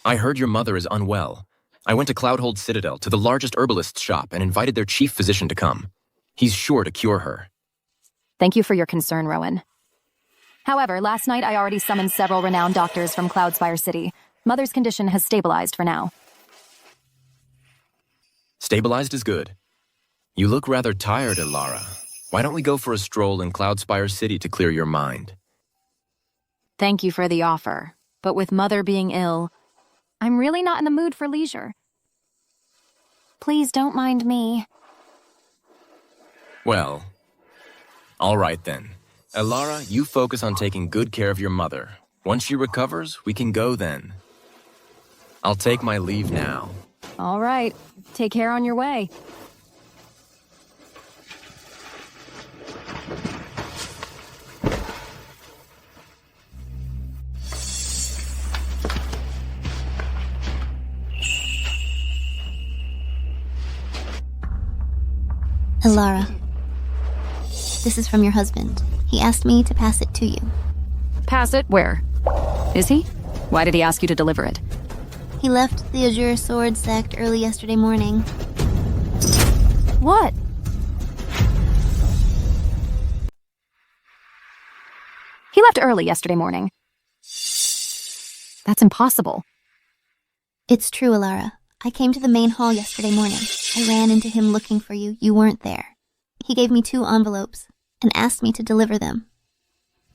S17: I heard your mother is unwell. I went to Cloudhold Citadel to the largest herbalist's shop and invited their chief physician to come. He's sure to cure her.
S1: Thank you for your concern, Rowan. However, last night I already summoned several renowned doctors from Cloudspire City. Mother's condition has stabilized for now.
S17: Stabilized is good. You look rather tired, Elara. Why don't we go for a stroll in Cloudspire City to clear your mind?
S1: Thank you for the offer, but with Mother being ill, I'm really not in the mood for leisure. Please don't mind me.
S17: Well, all right then. Elara, you focus on taking good care of your mother. Once she recovers, we can go then. I'll take my leave now.
S1: All right. Take care on your way.
S11: Elara, this is from your husband. He asked me to pass it to you.
S1: Pass it where? Is he? Why did he ask you to deliver it?
S11: He left the Azure Sword sect early yesterday morning.
S1: What? He left early yesterday morning. That's impossible.
S11: It's true, Elara. I came to the main hall yesterday morning. I ran into him looking for you. You weren't there. He gave me 2 envelopes and asked me to deliver them.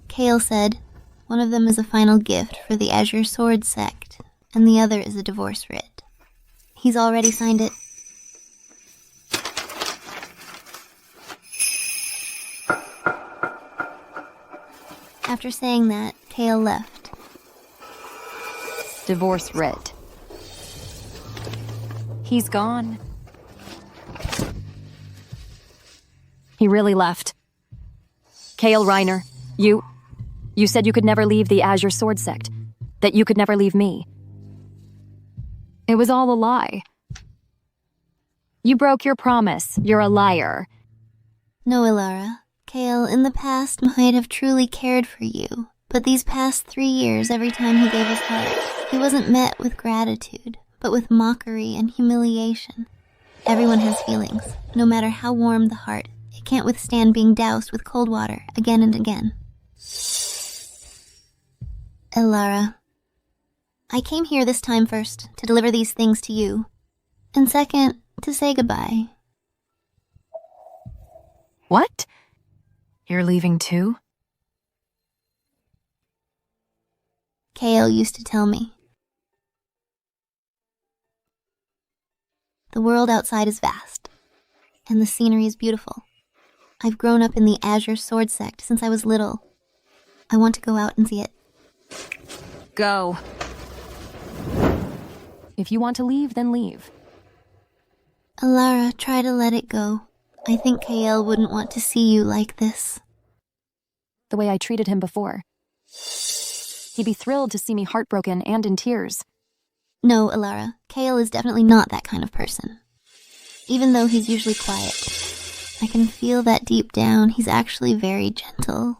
S11: Kale said one of them is a final gift for the Azure Sword sect, and the other is a divorce writ. He's already signed it. After saying that, Kale left.
S1: Divorce writ. He's gone. He really left. Kale Reiner, you said you could never leave the Azure Sword sect. That you could never leave me. It was all a lie. You broke your promise. You're a liar.
S11: No, Elara. Kale, in the past, might have truly cared for you. But these past 3 years, every time he gave his heart, he wasn't met with gratitude, but with mockery and humiliation. Everyone has feelings, no matter how warm the heart. It can't withstand being doused with cold water again and again. Elara, I came here this time first to deliver these things to you, and second, to say goodbye.
S1: What? You're leaving too?
S11: Kale used to tell me. The world outside is vast, and the scenery is beautiful. I've grown up in the Azure Sword sect since I was little. I want to go out and see it.
S1: Go. If you want to leave, then leave.
S11: Elara, try to let it go. I think Kale wouldn't want to see you like this.
S1: The way I treated him before. He'd be thrilled to see me heartbroken and in tears.
S11: No, Elara, Kale is definitely not that kind of person. Even though he's usually quiet, I can feel that deep down he's actually very gentle.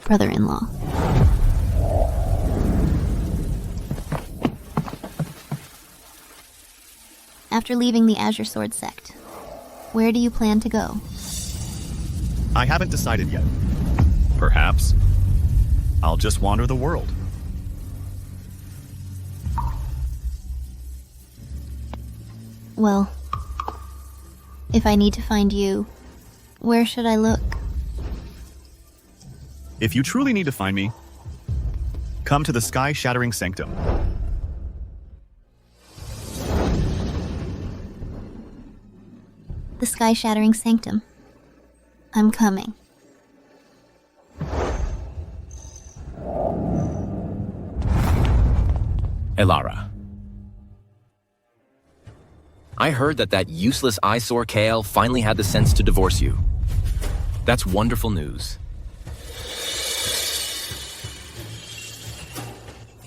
S11: Brother-in-law. After leaving the Azure Sword sect, where do you plan to go?
S4: I haven't decided yet. Perhaps I'll just wander the world.
S11: Well, if I need to find you, where should I look?
S4: If you truly need to find me, come to the sky-shattering sanctum.
S11: The sky-shattering sanctum. I'm coming.
S17: Elara. I heard that useless eyesore Kael finally had the sense to divorce you. That's wonderful news.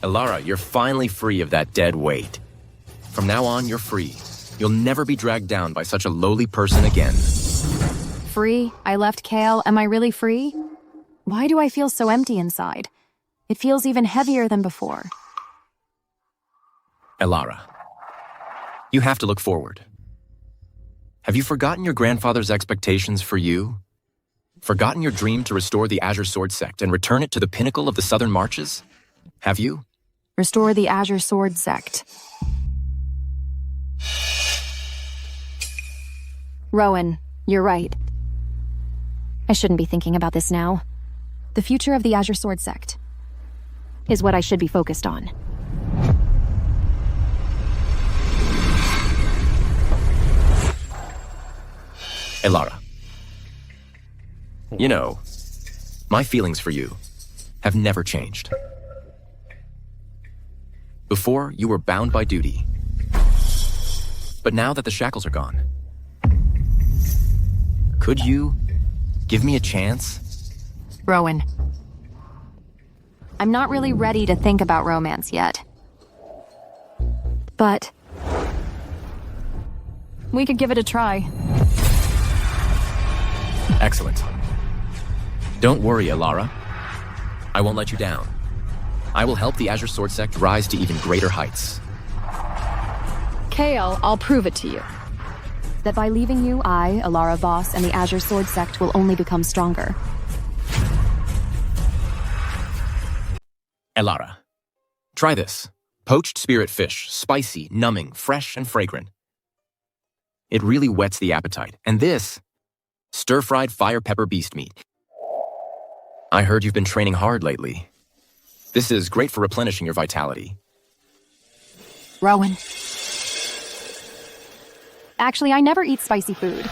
S17: Elara, you're finally free of that dead weight. From now on, you're free. You'll never be dragged down by such a lowly person again.
S1: Free? I left Kael. Am I really free? Why do I feel so empty inside? It feels even heavier than before.
S17: Elara, you have to look forward. Have you forgotten your grandfather's expectations for you? Forgotten your dream to restore the Azure Sword sect and return it to the pinnacle of the Southern Marches? Have you?
S1: Restore the Azure Sword sect. Rowan, you're right. I shouldn't be thinking about this now. The future of the Azure Sword sect is what I should be focused on.
S17: Elara, you know, my feelings for you have never changed. Before, you were bound by duty. But now that the shackles are gone, could you give me a chance?
S1: Rowan, I'm not really ready to think about romance yet. But we could give it a try.
S17: Excellent. Don't worry, Elara. I won't let you down. I will help the Azure Sword sect rise to even greater heights.
S1: Kael, I'll prove it to you. That by leaving you, I, Elara Voss, and the Azure Sword sect will only become stronger.
S17: Elara, try this. Poached spirit fish, spicy, numbing, fresh, and fragrant. It really whets the appetite. And this, stir-fried fire pepper beast meat. I heard you've been training hard lately. This is great for replenishing your vitality.
S1: Rowan. Actually, I never eat spicy food.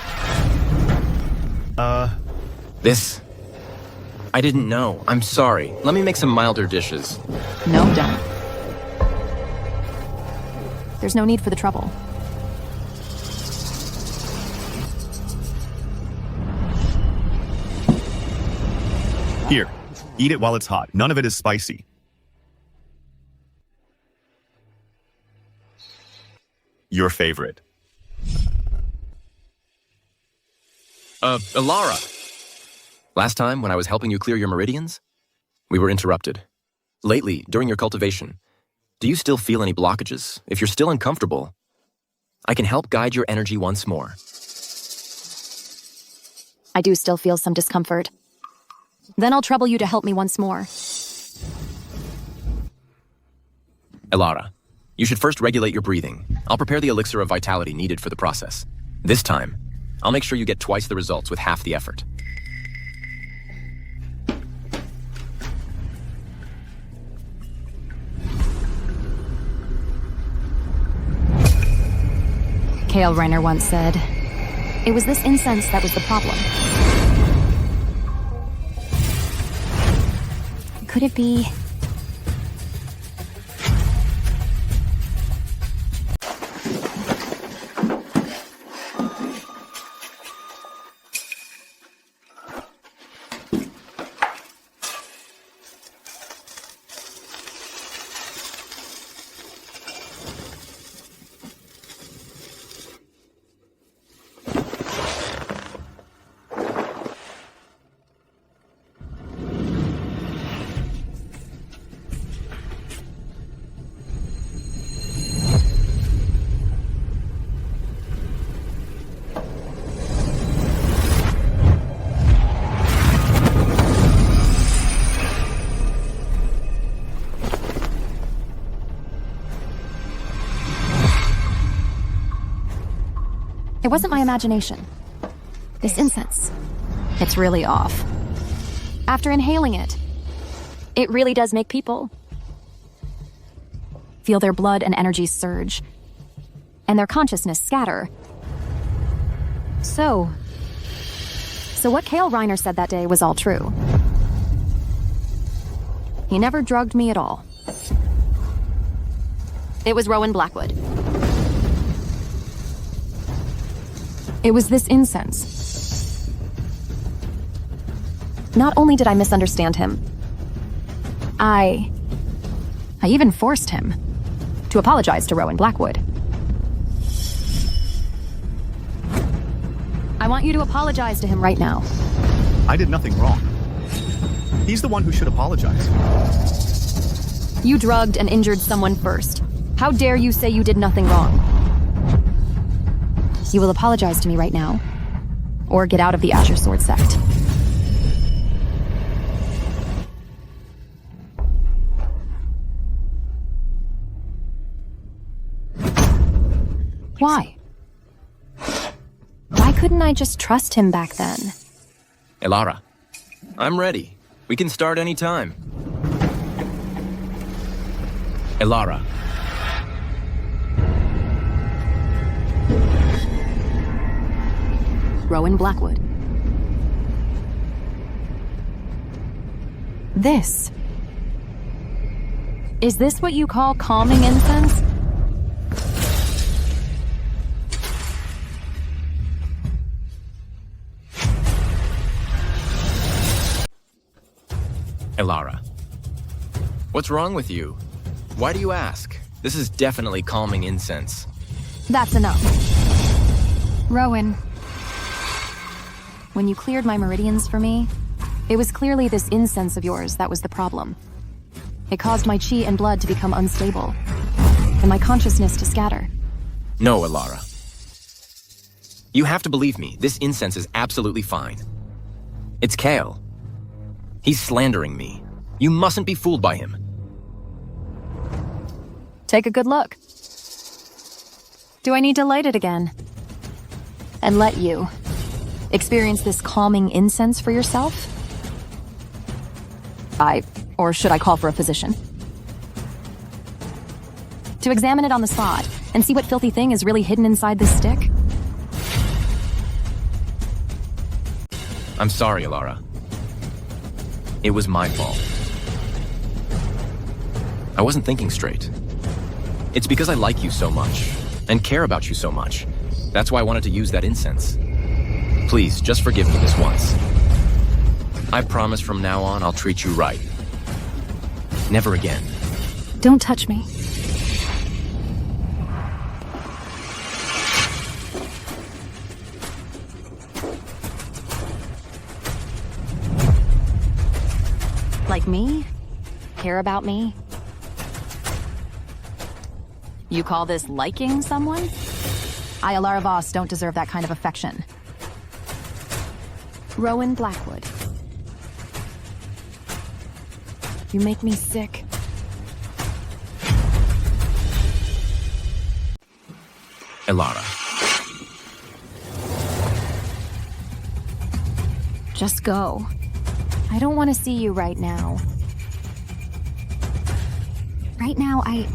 S17: This... I didn't know. I'm sorry. Let me make some milder dishes.
S1: No, don't. There's no need for the trouble.
S4: Here, eat it while it's hot. None of it is spicy. Your favorite.
S17: Elara. Last time, when I was helping you clear your meridians, we were interrupted. Lately, during your cultivation, do you still feel any blockages? If you're still uncomfortable, I can help guide your energy once more.
S1: I do still feel some discomfort. Then I'll trouble you to help me once more.
S17: Elara, you should first regulate your breathing. I'll prepare the elixir of vitality needed for the process. This time, I'll make sure you get twice the results with half the effort.
S1: Kael Reiner once said, it was this incense that was the problem. Could it be... It wasn't my imagination. This incense. It's really off. After inhaling it, it really does make people feel their blood and energy surge, and their consciousness scatter. So what Cale Reiner said that day was all true. He never drugged me at all. It was Rowan Blackwood. It was this incense. Not only did I misunderstand him, I even forced him to apologize to Rowan Blackwood. I want you to apologize to him right now.
S4: I did nothing wrong. He's the one who should apologize.
S1: You drugged and injured someone first. How dare you say you did nothing wrong? You will apologize to me right now, or get out of the Azure Sword sect. Why? Why couldn't I just trust him back then?
S17: Elara, I'm ready. We can start any time. Elara.
S1: Rowan Blackwood. This. Is this what you call calming incense?
S17: Elara. What's wrong with you? Why do you ask? This is definitely calming incense.
S1: That's enough. Rowan, when you cleared my meridians for me, it was clearly this incense of yours that was the problem. It caused my chi and blood to become unstable, and my consciousness to scatter.
S17: No, Elara. You have to believe me, this incense is absolutely fine. It's Cale. He's slandering me. You mustn't be fooled by him.
S1: Take a good look. Do I need to light it again? And let you experience this calming incense for yourself? Or should I call for a physician? To examine it on the spot and see what filthy thing is really hidden inside this stick?
S17: I'm sorry, Elara. It was my fault. I wasn't thinking straight. It's because I like you so much, and care about you so much. That's why I wanted to use that incense. Please, just forgive me this once. I promise from now on I'll treat you right. Never again.
S1: Don't touch me. Like me? Care about me? You call this liking someone? I, Elara Voss, don't deserve that kind of affection. Rowan Blackwood. You make me sick.
S17: Elara.
S1: Just go. I don't want to see you right now. Right now, I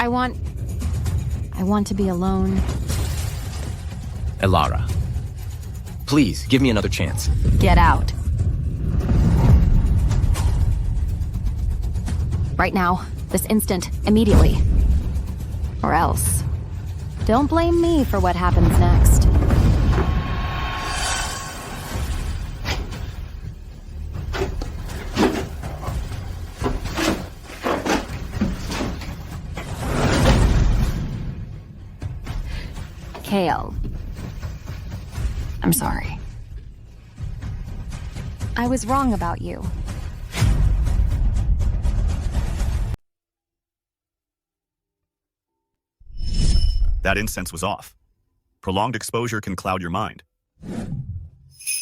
S1: want to be alone.
S17: Elara. Please, give me another chance.
S1: Get out. Right now, this instant, immediately. Or else. Don't blame me for what happens next. Cale. I'm sorry. I was wrong about you.
S4: That incense was off. Prolonged exposure can cloud your mind.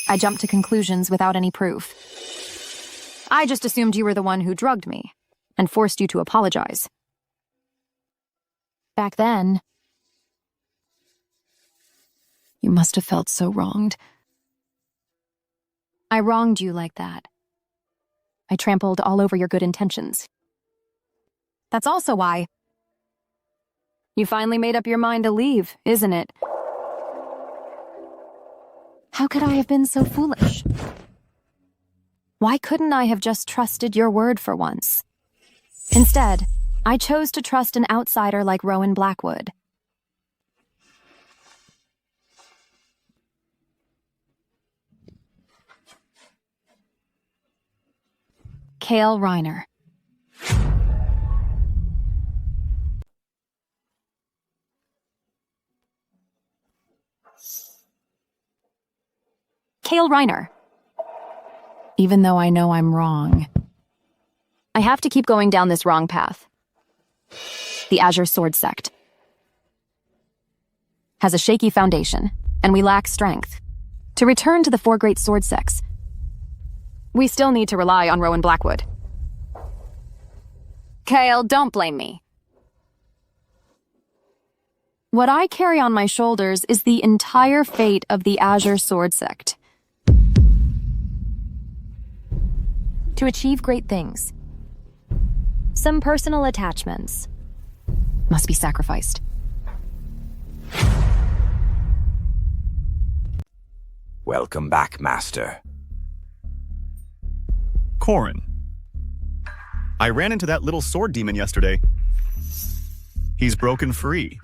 S1: I jumped to conclusions without any proof. I just assumed you were the one who drugged me and forced you to apologize. Back then, You must have felt so wronged. I wronged you like that. I trampled all over your good intentions. That's also why you finally made up your mind to leave, isn't it? How could I have been so foolish? Why couldn't I have just trusted your word for once? Instead, I chose to trust an outsider like Rowan Blackwood. Cale Reiner. Cale Reiner. Even though I know I'm wrong, I have to keep going down this wrong path. The Azure Sword Sect has a shaky foundation, and we lack strength. To return to the four great sword sects, we still need to rely on Rowan Blackwood. Cale, don't blame me. What I carry on my shoulders is the entire fate of the Azure Sword Sect. To achieve great things, some personal attachments must be sacrificed.
S5: Welcome back, Master.
S4: Corin. I ran into that little sword demon yesterday. He's broken free.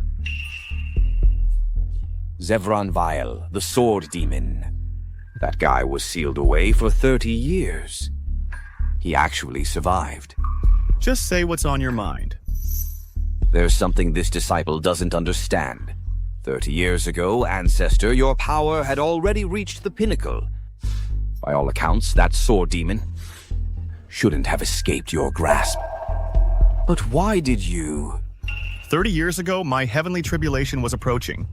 S5: Unveiled, the sword demon. That guy was sealed away for 30 years. He actually survived.
S4: Just say what's on your mind.
S5: There's something this disciple doesn't understand. 30 years ago, Ancestor, your power had already reached the pinnacle. By all accounts, that sword demon shouldn't have escaped your grasp. But why did you?
S4: 30 years ago, my heavenly tribulation was approaching.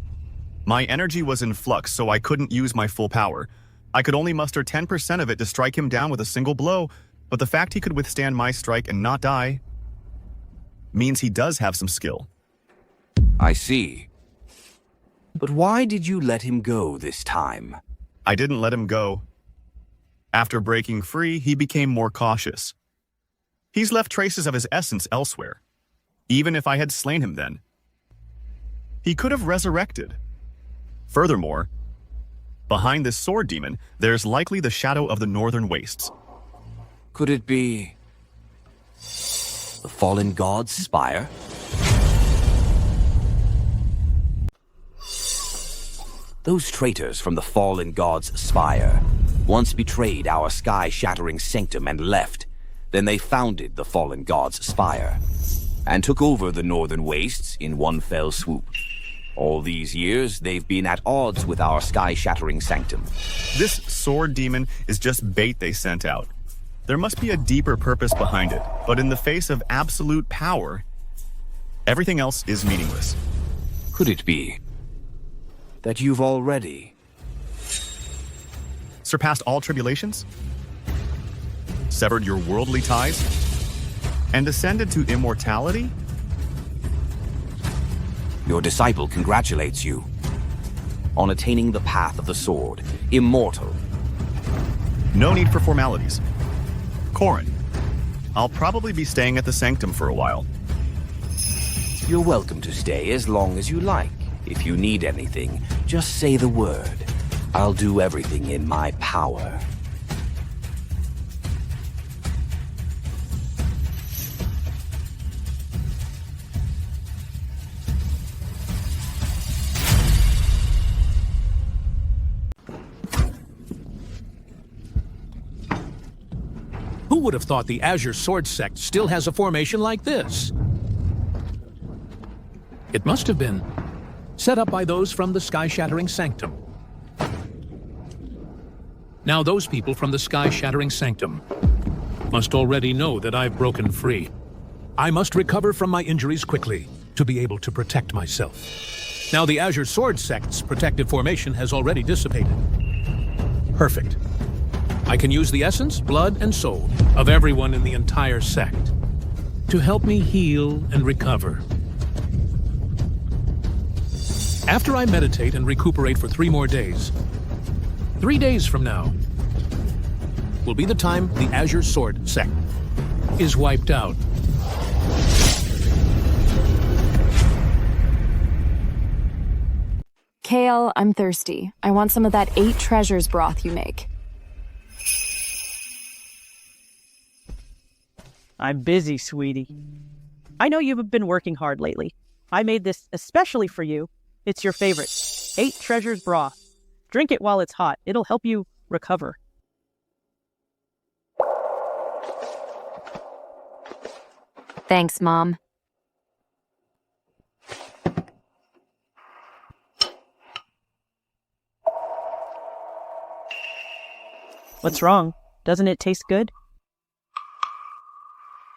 S4: My energy was in flux, so I couldn't use my full power. I could only muster 10% of it to strike him down with a single blow, but the fact he could withstand my strike and not die means he does have some skill.
S5: I see. But why did you let him go this time?
S4: I didn't let him go. After breaking free, he became more cautious. He's left traces of his essence elsewhere, even if I had slain him then. He could have resurrected. Furthermore, behind this sword demon, there's likely the shadow of the Northern Wastes.
S5: Could it be the fallen god's spire? Those traitors from the fallen god's spire once betrayed our sky-shattering sanctum and left. Then they founded the fallen god's spire and took over the Northern Wastes in one fell swoop. All these years, they've been at odds with our sky-shattering sanctum.
S4: This sword demon is just bait they sent out. There must be a deeper purpose behind it, but in the face of absolute power, everything else is meaningless.
S5: Could it be that you've already
S4: surpassed all tribulations, severed your worldly ties, and ascended to immortality?
S5: Your disciple congratulates you on attaining the path of the sword, immortal.
S4: No need for formalities. Corin, I'll probably be staying at the Sanctum for a while.
S5: You're welcome to stay as long as you like. If you need anything, just say the word. I'll do everything in my power.
S2: Who would have thought the Azure Sword Sect still has a formation like this? It must have been set up by those from the Sky-Shattering Sanctum. Now those people from the Sky-Shattering Sanctum must already know that I've broken free. I must recover from my injuries quickly to be able to protect myself. Now the Azure Sword Sect's protective formation has already dissipated. Perfect. I can use the essence, blood, and soul of everyone in the entire sect to help me heal and recover. After I meditate and recuperate for 3 more days, 3 days from now, will be the time the Azure Sword sect is wiped out.
S1: Kale, I'm thirsty. I want some of that 8 treasures broth you make.
S6: I'm busy, sweetie. I know you've been working hard lately. I made this especially for you. It's your favorite. 8 treasures broth. Drink it while it's hot. It'll help you recover.
S1: Thanks, Mom.
S6: What's wrong? Doesn't it taste good?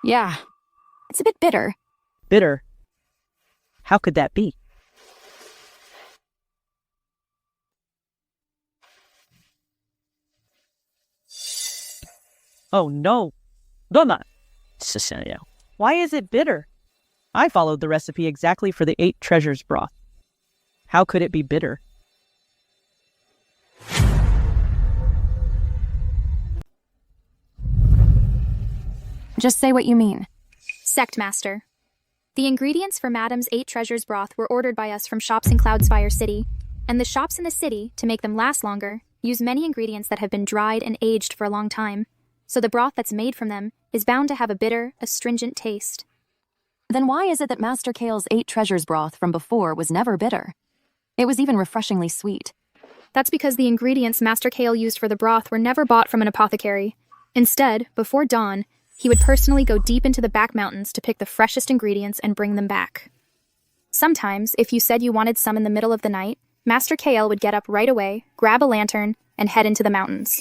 S1: Yeah. It's a bit bitter.
S6: Bitter? How could that be? Oh no! Donna! Why is it bitter? I followed the recipe exactly for the 8 treasures broth. How could it be bitter?
S1: Just say what you mean.
S9: Sect Master. The ingredients for Madam's 8 treasures broth were ordered by us from shops in Cloudspire City, and the shops in the city, to make them last longer, use many ingredients that have been dried and aged for a long time, so the broth that's made from them is bound to have a bitter, astringent taste.
S1: Then why is it that Master Kale's 8 treasures broth from before was never bitter? It was even refreshingly sweet.
S9: That's because the ingredients Master Kale used for the broth were never bought from an apothecary. Instead, before dawn, he would personally go deep into the back mountains to pick the freshest ingredients and bring them back. Sometimes, if you said you wanted some in the middle of the night, Master Kale would get up right away, grab a lantern, and head into the mountains.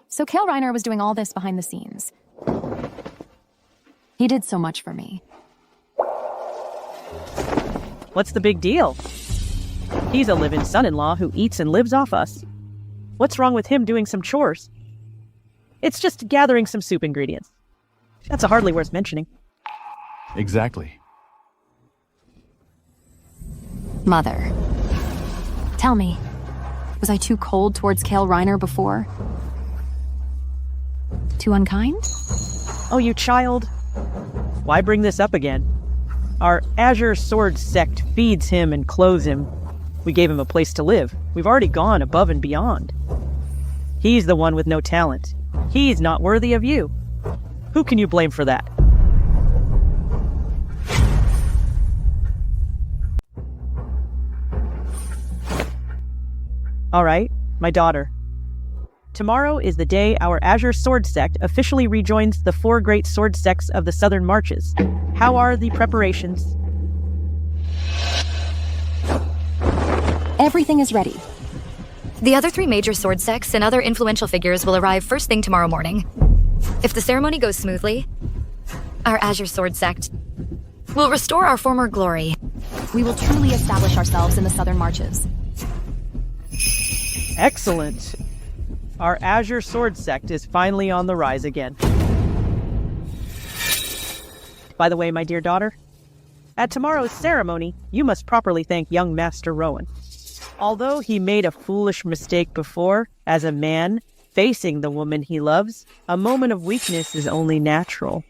S1: So Kale Reiner was doing all this behind the scenes. He did so much for me.
S6: What's the big deal? He's a live-in son-in-law who eats and lives off us. What's wrong with him doing some chores? It's just gathering some soup ingredients. That's hardly worth mentioning.
S7: Exactly.
S1: Mother, tell me, was I too cold towards Kale Reiner before? Too unkind?
S6: Oh, you child. Why bring this up again? Our Azure Sword sect feeds him and clothes him. We gave him a place to live. We've already gone above and beyond. He's the one with no talent. He's not worthy of you. Who can you blame for that? All right, my daughter. Tomorrow is the day our Azure Sword sect officially rejoins the 4 great sword sects of the Southern Marches. How are the preparations?
S1: Everything is ready.
S18: The other 3 major sword sects and other influential figures will arrive first thing tomorrow morning. If the ceremony goes smoothly, our Azure Sword sect will restore our former glory.
S1: We will truly establish ourselves in the Southern Marches.
S6: Excellent. Our Azure Sword sect is finally on the rise again. By the way, my dear daughter, at tomorrow's ceremony, you must properly thank young Master Rowan. Although he made a foolish mistake before, as a man facing the woman he loves, a moment of weakness is only natural.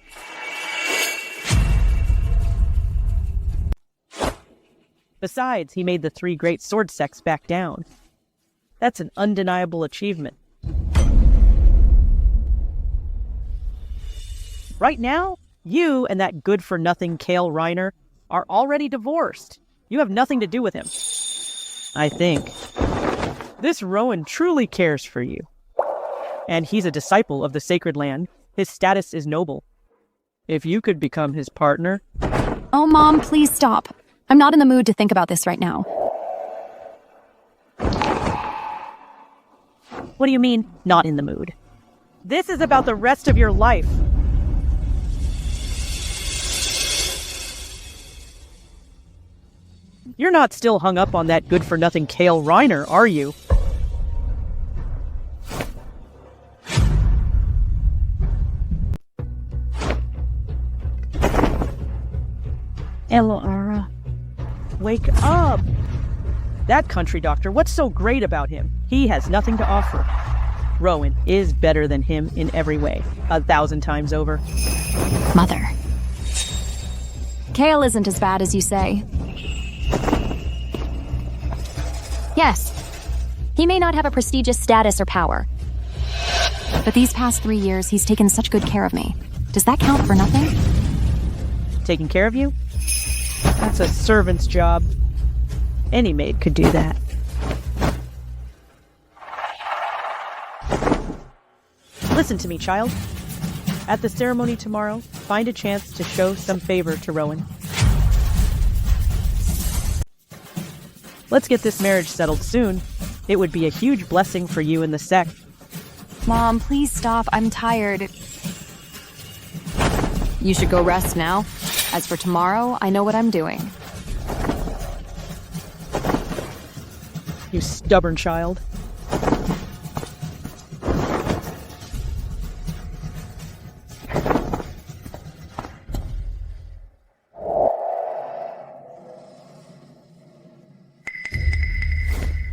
S6: Besides, he made the 3 great sword sects back down. That's an undeniable achievement. Right now, you and that good-for-nothing Kale Reiner are already divorced. You have nothing to do with him. I think. This Rowan truly cares for you. And he's a disciple of the sacred land. His status is noble. If you could become his partner...
S1: Oh, Mom, please stop. I'm not in the mood to think about this right now.
S6: What do you mean, not in the mood? This is about the rest of your life. You're not still hung up on that good-for-nothing Kale Reiner, are you? Elora, wake up! That country doctor, what's so great about him? He has nothing to offer. Rowan is better than him in every way, 1,000 times over.
S1: Mother. Kale isn't as bad as you say. Yes, he may not have a prestigious status or power, but these past 3 years, he's taken such good care of me. Does that count for nothing?
S6: Taking care of you? That's a servant's job. Any maid could do that. Listen to me, child. At the ceremony tomorrow, find a chance to show some favor to Rowan. Let's get this marriage settled soon. It would be a huge blessing for you and the sect.
S1: Mom, please stop. I'm tired. You should go rest now. As for tomorrow, I know what I'm doing.
S6: You stubborn child.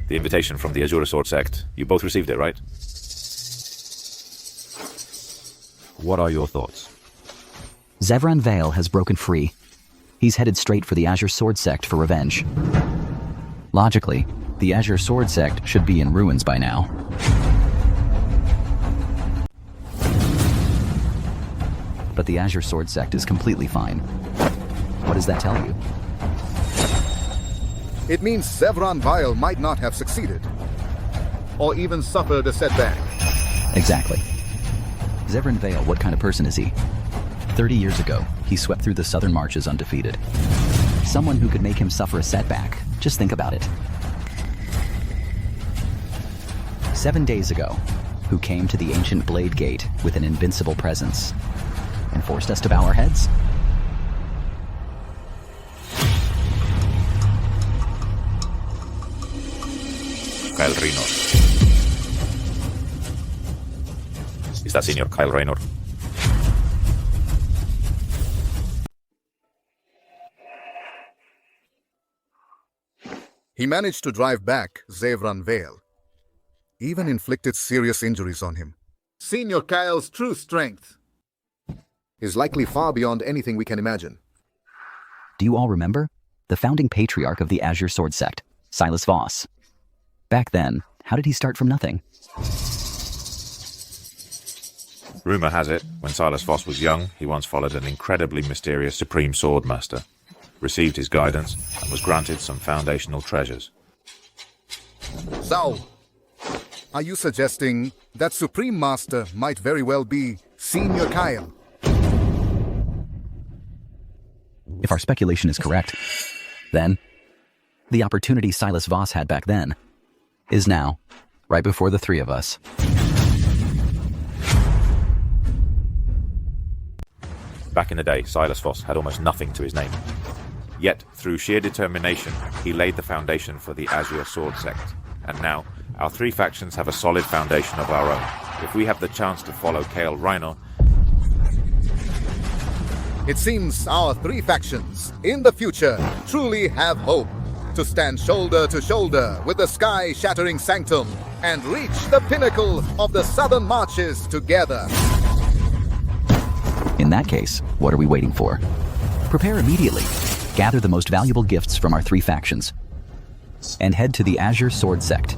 S13: The invitation from the Azure Sword sect. You both received it, right? What are your thoughts?
S15: Zevran Vale has broken free. He's headed straight for the Azure Sword sect for revenge. Logically, the Azure Sword sect should be in ruins by now. But the Azure Sword sect is completely fine. What does that tell you?
S16: It means Zevran Vile might not have succeeded, or even suffered a setback.
S15: Exactly. Zevran Vale, what kind of person is he? 30 years ago, he swept through the southern marches undefeated. Someone who could make him suffer a setback. Just think about it. 7 days ago, who came to the ancient Blade Gate with an invincible presence and forced us to bow our heads?
S13: Kyle Raynor. Is that Senior Kyle Raynor?
S16: He managed to drive back Zevran Vale, even inflicted serious injuries on him. Senior Kyle's true strength is likely far beyond anything we can imagine.
S15: Do you all remember? The founding patriarch of the Azure Sword sect, Silas Voss. Back then, how did he start from nothing?
S13: Rumor has it, when Silas Voss was young, he once followed an incredibly mysterious Supreme Swordmaster, received his guidance, and was granted some foundational treasures.
S16: So, are you suggesting that Supreme Master might very well be Senior Kyle?
S15: If our speculation is correct, then the opportunity Silas Voss had back then is now, right before the three of us.
S13: Back in the day, Silas Voss had almost nothing to his name. Yet, through sheer determination, he laid the foundation for the Azure Sword sect. And now, our three factions have a solid foundation of our own. If we have the chance to follow Kale Raynor,
S16: it seems our three factions, in the future, truly have hope to stand shoulder to shoulder with the sky-shattering sanctum and reach the pinnacle of the southern marches together.
S15: In that case, what are we waiting for? Prepare immediately. Gather the most valuable gifts from our three factions and head to the Azure Sword sect.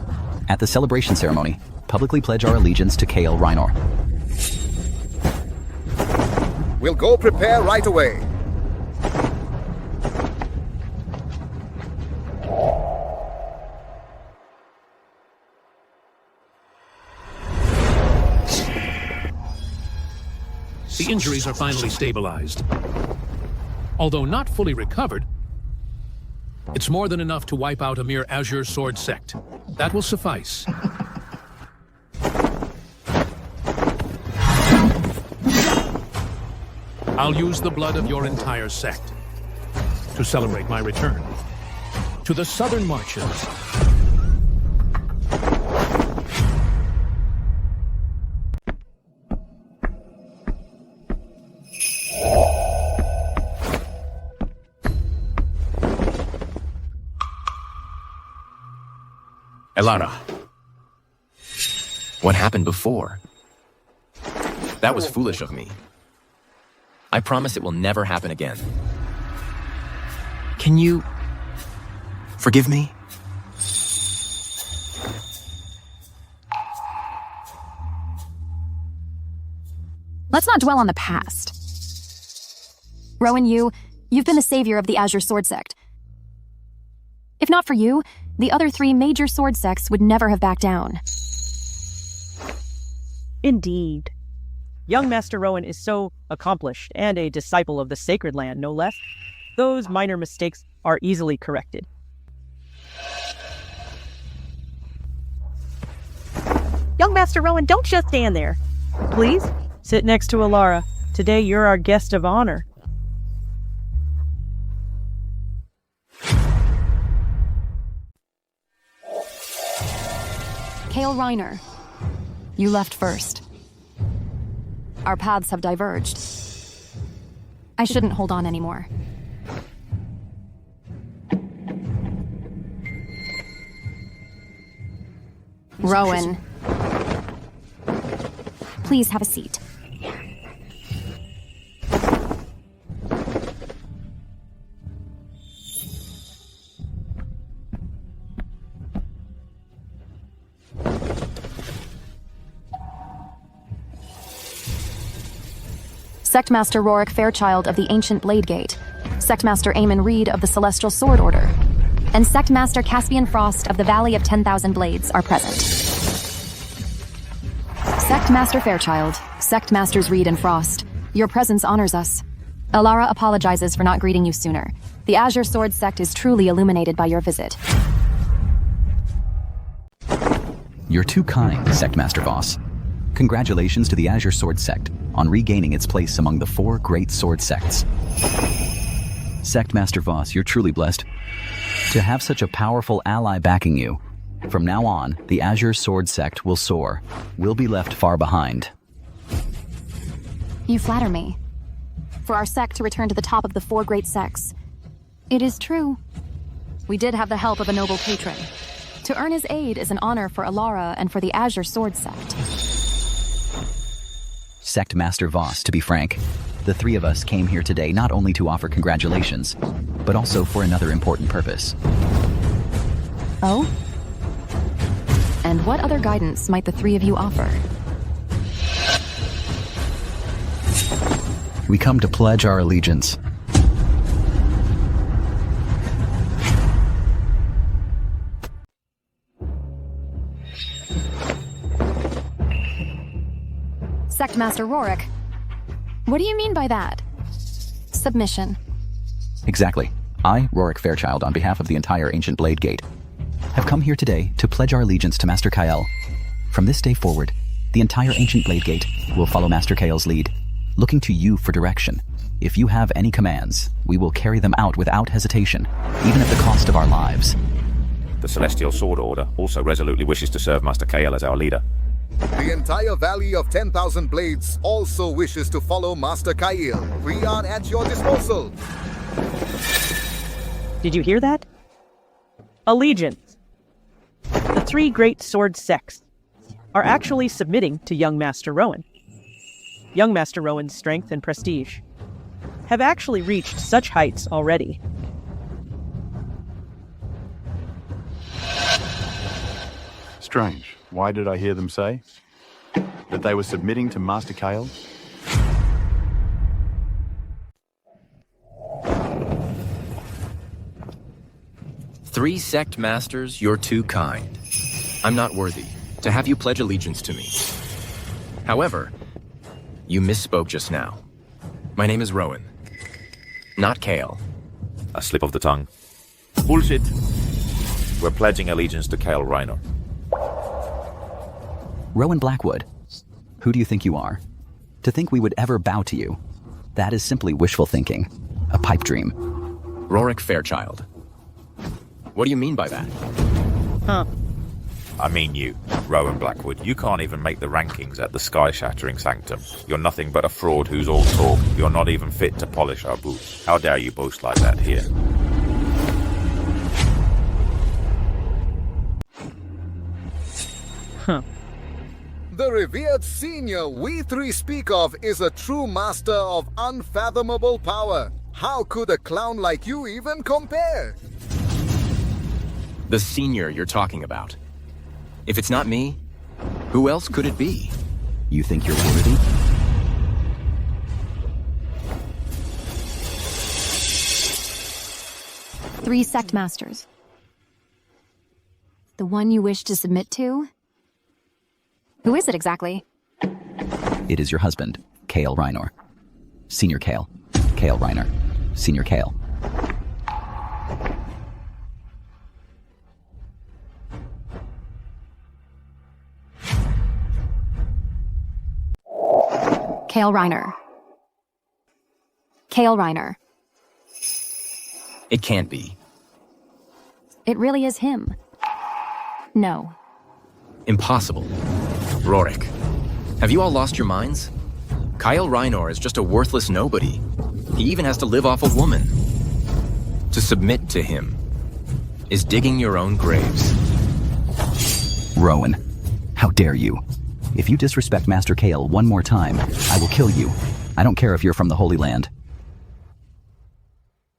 S15: At the celebration ceremony, publicly pledge our allegiance to Kale Raynor.
S16: We'll go prepare right away.
S2: The injuries are finally stabilized. Although not fully recovered, it's more than enough to wipe out a mere Azure Sword sect. That will suffice. I'll use the blood of your entire sect to celebrate my return to the southern marches.
S17: Elara. What happened before? That was foolish of me. I promise it will never happen again. Can you forgive me?
S1: Let's not dwell on the past. Rowan, you've been the savior of the Azure Sword Sect. If not for you, the other 3 major sword sects would never have backed down.
S6: Indeed. Young Master Rowan is so accomplished and a disciple of the Sacred Land, no less. Those minor mistakes are easily corrected. Young Master Rowan, don't just stand there. Please, sit next to Elara. Today you're our guest of honor.
S1: Kael Reiner, you left first. Our paths have diverged. I shouldn't hold on anymore. Rowan, please have a seat. Sectmaster Rorik Fairchild of the Ancient Blade Gate, Sectmaster Eamon Reed of the Celestial Sword Order, and Sectmaster Caspian Frost of the Valley of 10,000 Blades are present. Sectmaster Fairchild, Sectmasters Reed and Frost, your presence honors us. Elara apologizes for not greeting you sooner. The Azure Sword Sect is truly illuminated by your visit.
S15: You're too kind, Sectmaster Voss. Congratulations to the Azure Sword Sect on regaining its place among the 4 great sword sects. Sectmaster Voss, you're truly blessed to have such a powerful ally backing you. From now on, the Azure Sword Sect will soar. We'll be left far behind.
S1: You flatter me. For our sect to return to the top of the 4 great sects. It is true. We did have the help of a noble patron. To earn his aid is an honor for Elara and for the Azure Sword Sect.
S15: Sectmaster Voss, to be frank, the 3 of us came here today not only to offer congratulations, but also for another important purpose.
S1: Oh? And what other guidance might the 3 of you offer?
S15: We come to pledge our allegiance.
S1: Sectmaster Rorik, what do you mean by that? Submission.
S15: Exactly. I, Rorik Fairchild, on behalf of the entire Ancient Blade Gate, have come here today to pledge our allegiance to Master Kael. From this day forward, the entire Ancient Blade Gate will follow Master Kael's lead, looking to you for direction. If you have any commands, we will carry them out without hesitation, even at the cost of our lives.
S13: The Celestial Sword Order also resolutely wishes to serve Master Kael as our leader.
S16: The entire Valley of 10,000 Blades also wishes to follow Master Kael. We are at your disposal.
S6: Did you hear that? Allegiance. The 3 great sword sects are actually submitting to young Master Rowan. Young Master Rowan's strength and prestige have actually reached such heights already.
S7: Strange. Why did I hear them say that they were submitting to Master Kael?
S17: Three sect masters, you're too kind. I'm not worthy to have you pledge allegiance to me. However, you misspoke just now. My name is Rowan, not Kael.
S13: A slip of the tongue. Bullshit. We're pledging allegiance to Kael Reiner.
S15: Rowan Blackwood, who do you think you are? To think we would ever bow to you, that is simply wishful thinking, a pipe dream.
S17: Rorik Fairchild. What do you mean by that?
S6: Huh.
S13: I mean you, Rowan Blackwood. You can't even make the rankings at the sky-shattering sanctum. You're nothing but a fraud who's all talk. You're not even fit to polish our boots. How dare you boast like that here?
S16: The revered senior we three speak of is a true master of unfathomable power. How could a clown like you even compare?
S17: The senior you're talking about. If it's not me, who else could it be?
S15: You think you're worthy?
S1: Three sect masters. The one you wish to submit to? Who is it exactly?
S15: It is your husband, Kale Reinor. Senior Kale. Kale Reiner. Senior Kale.
S1: Kale Reiner. Kale Reiner.
S17: It can't be.
S1: It really is him. No.
S17: Impossible. Rorik, have you all lost your minds? Kyle Reinor is just a worthless nobody. He even has to live off a woman. To submit to him is digging your own graves.
S15: Rowan, how dare you? If you disrespect Master Kale one more time, I will kill you. I don't care if you're from the Holy Land.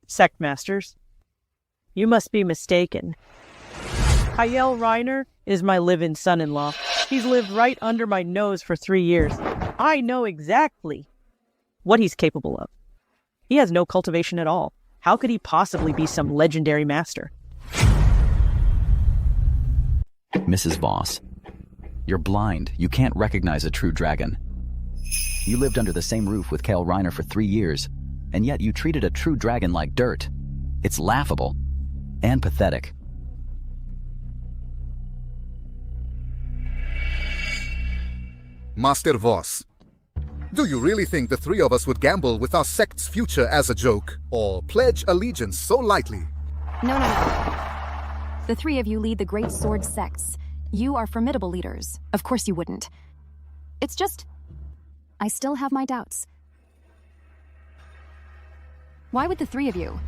S6: Sect Masters, you must be mistaken. Kyle Reiner is my live-in son-in-law. He's lived right under my nose for 3 years. I know exactly what he's capable of. He has no cultivation at all. How could he possibly be some legendary master?
S15: Mrs. Voss, you're blind. You can't recognize a true dragon. You lived under the same roof with Kale Reiner for 3 years, and yet you treated a true dragon like dirt. It's laughable and pathetic.
S16: Master Voss, do you really think the three of us would gamble with our sect's future as a joke, or pledge allegiance so lightly?
S1: No. The three of you lead the great sword sects. You are formidable leaders. Of course you wouldn't. It's just, I still have my doubts. Why would the three of you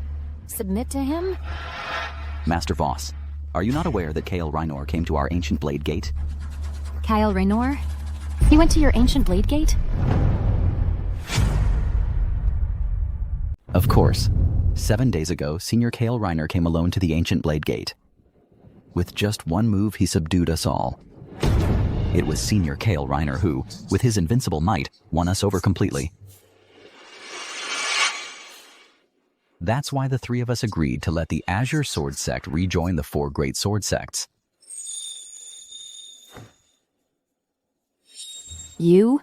S1: submit to him?
S15: Master Voss, are you not aware that Kale Reinor came to our ancient blade gate?
S1: Kyle Raynor? He went to your ancient blade gate?
S15: Of course. 7 days ago, Senior Kale Reiner came alone to the ancient blade gate. With just one move, he subdued us all. It was Senior Kale Reiner who, with his invincible might, won us over completely. That's why the three of us agreed to let the Azure Sword Sect rejoin the four great sword sects.
S1: You?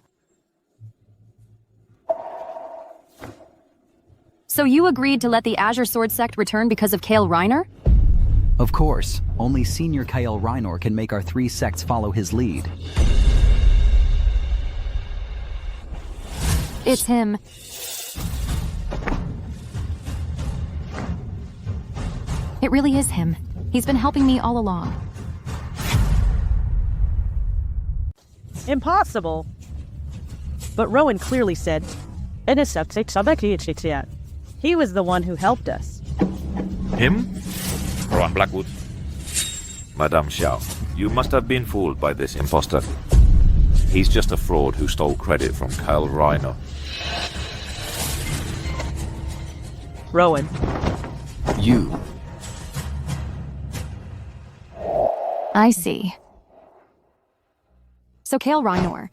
S1: So you agreed to let the Azure Sword Sect return because of Kale Reiner?
S15: Of course, only Senior Kale Reinor can make our three sects follow his lead.
S1: It's him. It really is him. He's been helping me all along.
S6: Impossible. But Rowan clearly said, he was the one who helped us.
S13: Him? Rowan Blackwood. Madame Xiao, you must have been fooled by this imposter. He's just a fraud who stole credit from Kyle Reiner.
S6: Rowan.
S17: You.
S1: I see. So Kale Reiner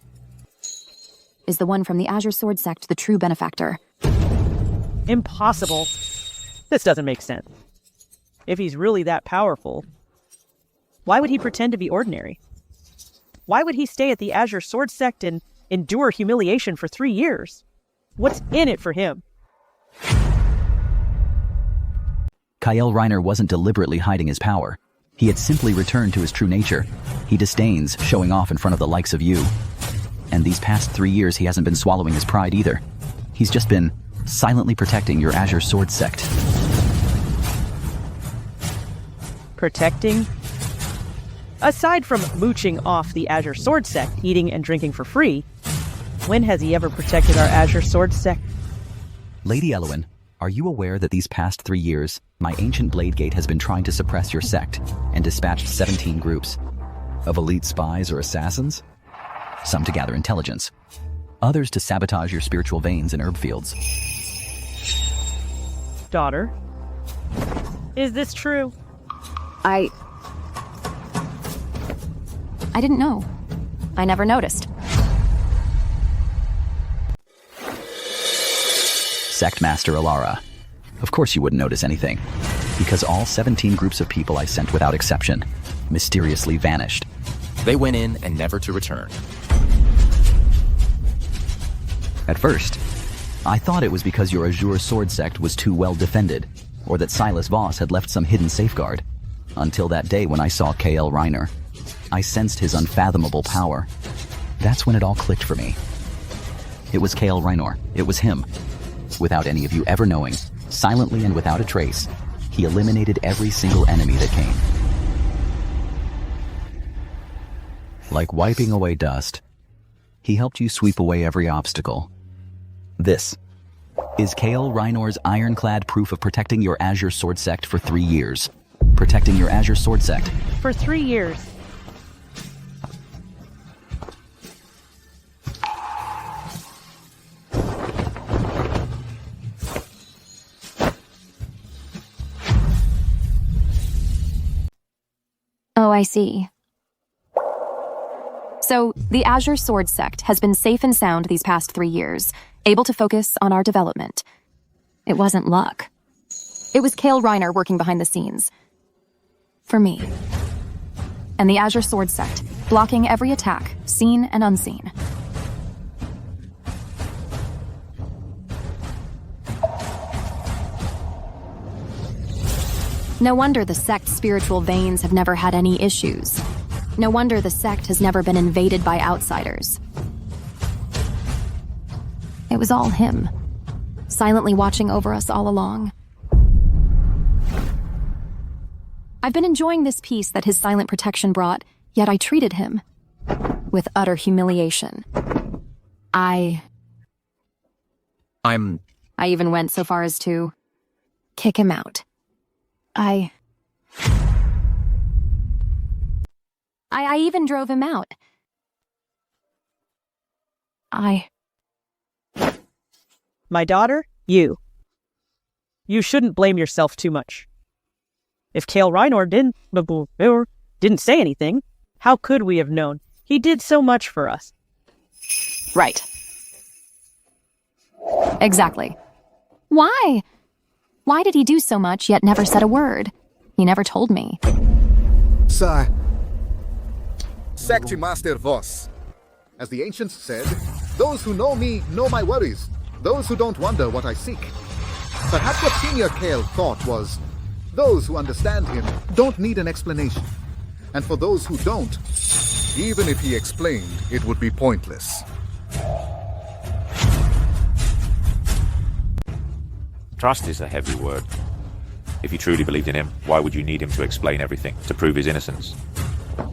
S1: is the one from the Azure Sword Sect, the true benefactor.
S6: Impossible. This doesn't make sense. If he's really that powerful, why would he pretend to be ordinary? Why would he stay at the Azure Sword Sect and endure humiliation for 3 years? What's in it for him?
S15: Kyle Reiner wasn't deliberately hiding his power. He had simply returned to his true nature. He disdains showing off in front of the likes of you. And these past 3 years, he hasn't been swallowing his pride either. He's just been silently protecting your Azure Sword Sect.
S6: Protecting? Aside from mooching off the Azure Sword Sect, eating and drinking for free, when has he ever protected our Azure Sword Sect?
S15: Lady Elowen, are you aware that these past 3 years, my ancient blade gate has been trying to suppress your sect and dispatched 17 groups? of elite spies or assassins. Some to gather intelligence. Others to sabotage your spiritual veins and herb fields.
S6: Daughter, is this true?
S1: I didn't know. I never noticed.
S15: Sect Master Alara. Of course you wouldn't notice anything, because all 17 groups of people I sent without exception mysteriously vanished.
S17: They went in and never to return.
S15: At first, I thought it was because your Azure Sword sect was too well defended, or that Silas Voss had left some hidden safeguard. Until that day when I saw K.L. Reiner. I sensed his unfathomable power. That's when it all clicked for me. It was K.L. Reiner. It was him. Without any of you ever knowing, silently and without a trace, he eliminated every single enemy that came. Like wiping away dust, he helped you sweep away every obstacle. This is K.L. Reinor's ironclad proof of protecting your Azure Sword sect for 3 years. Protecting your Azure Sword sect.
S6: For 3 years.
S1: Oh, I see. So, the Azure Sword sect has been safe and sound these past 3 years, able to focus on our development. It wasn't luck. It was K.L. Reiner working behind the scenes. For me. And the Azure Sword sect, blocking every attack, seen and unseen. No wonder the sect's spiritual veins have never had any issues. No wonder the sect has never been invaded by outsiders. It was all him, silently watching over us all along. I've been enjoying this peace that his silent protection brought, yet I treated him with utter humiliation. I even went so far as to kick him out. I even drove him out.
S6: My daughter, you shouldn't blame yourself too much. If K.L. Reiner didn't say anything, how could we have known? He did so much for us.
S1: Right. Exactly. Why? Why did he do so much yet never said a word? He never told me.
S16: Sir. Sect Master Voss. As the ancients said, those who know me know my worries. Those who don't wonder what I seek. Perhaps what Senior K.L. thought was, those who understand him don't need an explanation. And for those who don't, even if he explained, it would be pointless.
S13: Trust is a heavy word. If you truly believed in him, why would you need him to explain everything, to prove his innocence?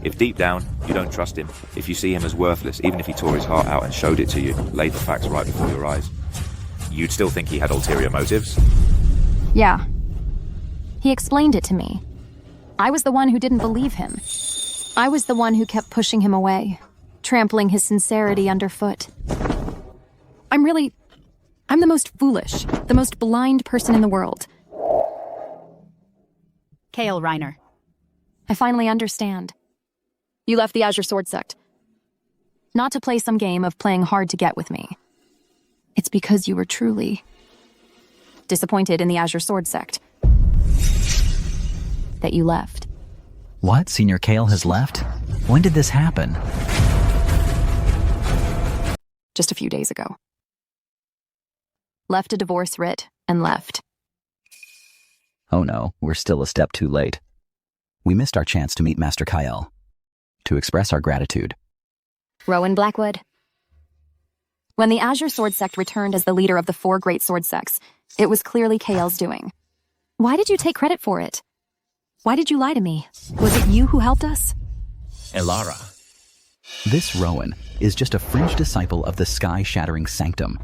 S13: If deep down, you don't trust him, if you see him as worthless, even if he tore his heart out and showed it to you, laid the facts right before your eyes, you'd still think he had ulterior motives?
S1: Yeah. He explained it to me. I was the one who didn't believe him. I was the one who kept pushing him away, trampling his sincerity underfoot. I'm the most foolish, the most blind person in the world.
S3: K.L. Reiner.
S1: I finally understand. You left the Azure Sword sect. Not to play some game of playing hard to get with me. It's because you were truly disappointed in the Azure Sword sect that you left.
S15: What? Senior K.L. has left? When did this happen?
S1: Just a few days ago. Left a divorce writ and left.
S15: Oh no, we're still a step too late. We missed our chance to meet Master K.L. to express our gratitude.
S1: Rowan Blackwood. When the Azure Sword sect returned as the leader of the 4 great sword sects, it was clearly K.L.'s doing. Why did you take credit for it? Why did you lie to me? Was it you who helped us?
S17: Elara.
S15: This Rowan is just a fringe disciple of the sky-shattering sanctum.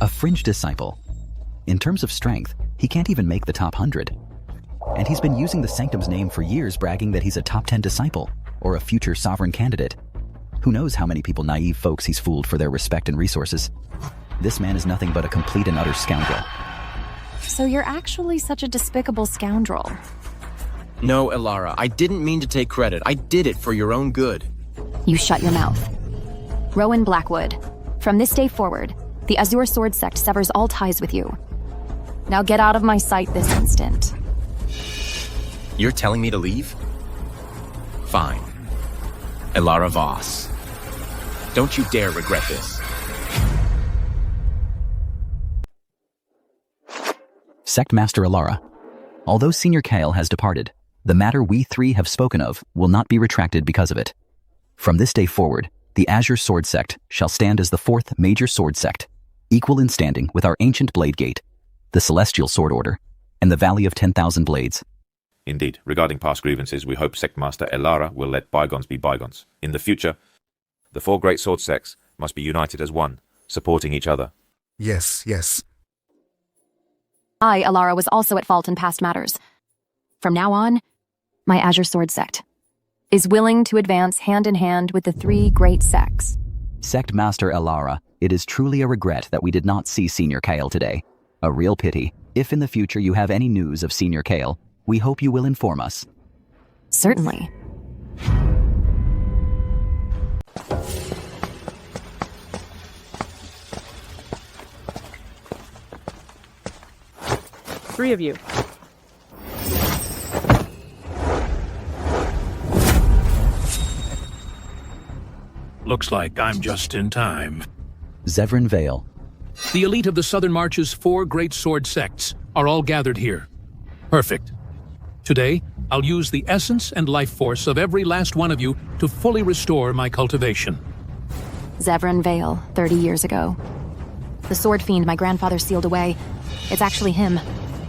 S15: A fringe disciple. In terms of strength, he can't even make the top 100. And he's been using the sanctum's name for years, bragging that he's a top 10 disciple. or a future sovereign candidate. Who knows how many people naive folks he's fooled for their respect and resources. This man is nothing but a complete and utter scoundrel.
S1: So you're actually such a despicable scoundrel.
S17: No, Elara, I didn't mean to take credit. I did it for your own good.
S1: You shut your mouth. Rowan Blackwood, from this day forward, the Azure Sword Sect severs all ties with you. Now get out of my sight this instant.
S17: You're telling me to leave? Fine. Elara Voss. Don't you dare regret this.
S15: Sect Master Elara, although Senior Kale has departed, the matter we three have spoken of will not be retracted because of it. From this day forward, the Azure Sword Sect shall stand as the fourth major sword sect, equal in standing with our ancient Blade Gate, the Celestial Sword Order, and the Valley of 10,000 Blades.
S13: Indeed, regarding past grievances, we hope Sect Master Elara will let bygones be bygones. In the future, the four great sword sects must be united as one, supporting each other.
S16: Yes, yes.
S1: I, Elara, was also at fault in past matters. From now on, my Azure Sword Sect is willing to advance hand in hand with the three great sects.
S15: Sect Master Elara, it is truly a regret that we did not see Senior Kale today. A real pity. If in the future you have any news of Senior Kale, we hope you will inform us.
S1: Certainly.
S6: Three of you.
S2: Looks like I'm just in time.
S15: Zevran Vale.
S2: The elite of the Southern March's four great sword sects are all gathered here. Perfect. Today, I'll use the essence and life force of every last one of you to fully restore my cultivation.
S1: Zevran Vale, 30 years ago. The sword fiend my grandfather sealed away. It's actually him.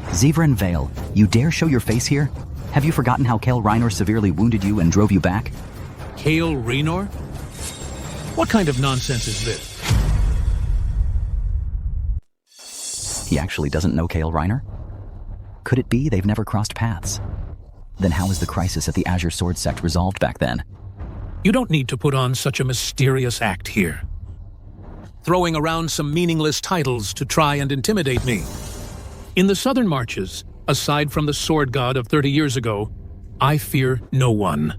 S15: Zevran Vale, you dare show your face here? Have you forgotten how Kale Reynor severely wounded you and drove you back?
S2: Kale Reynor? What kind of nonsense is this?
S15: He actually doesn't know Kale Reynor? Could it be they've never crossed paths? Then how was the crisis at the Azure Sword Sect resolved back then?
S2: You don't need to put on such a mysterious act here. Throwing around some meaningless titles to try and intimidate me. In the Southern Marches, aside from the sword god of 30 years ago, I fear no one.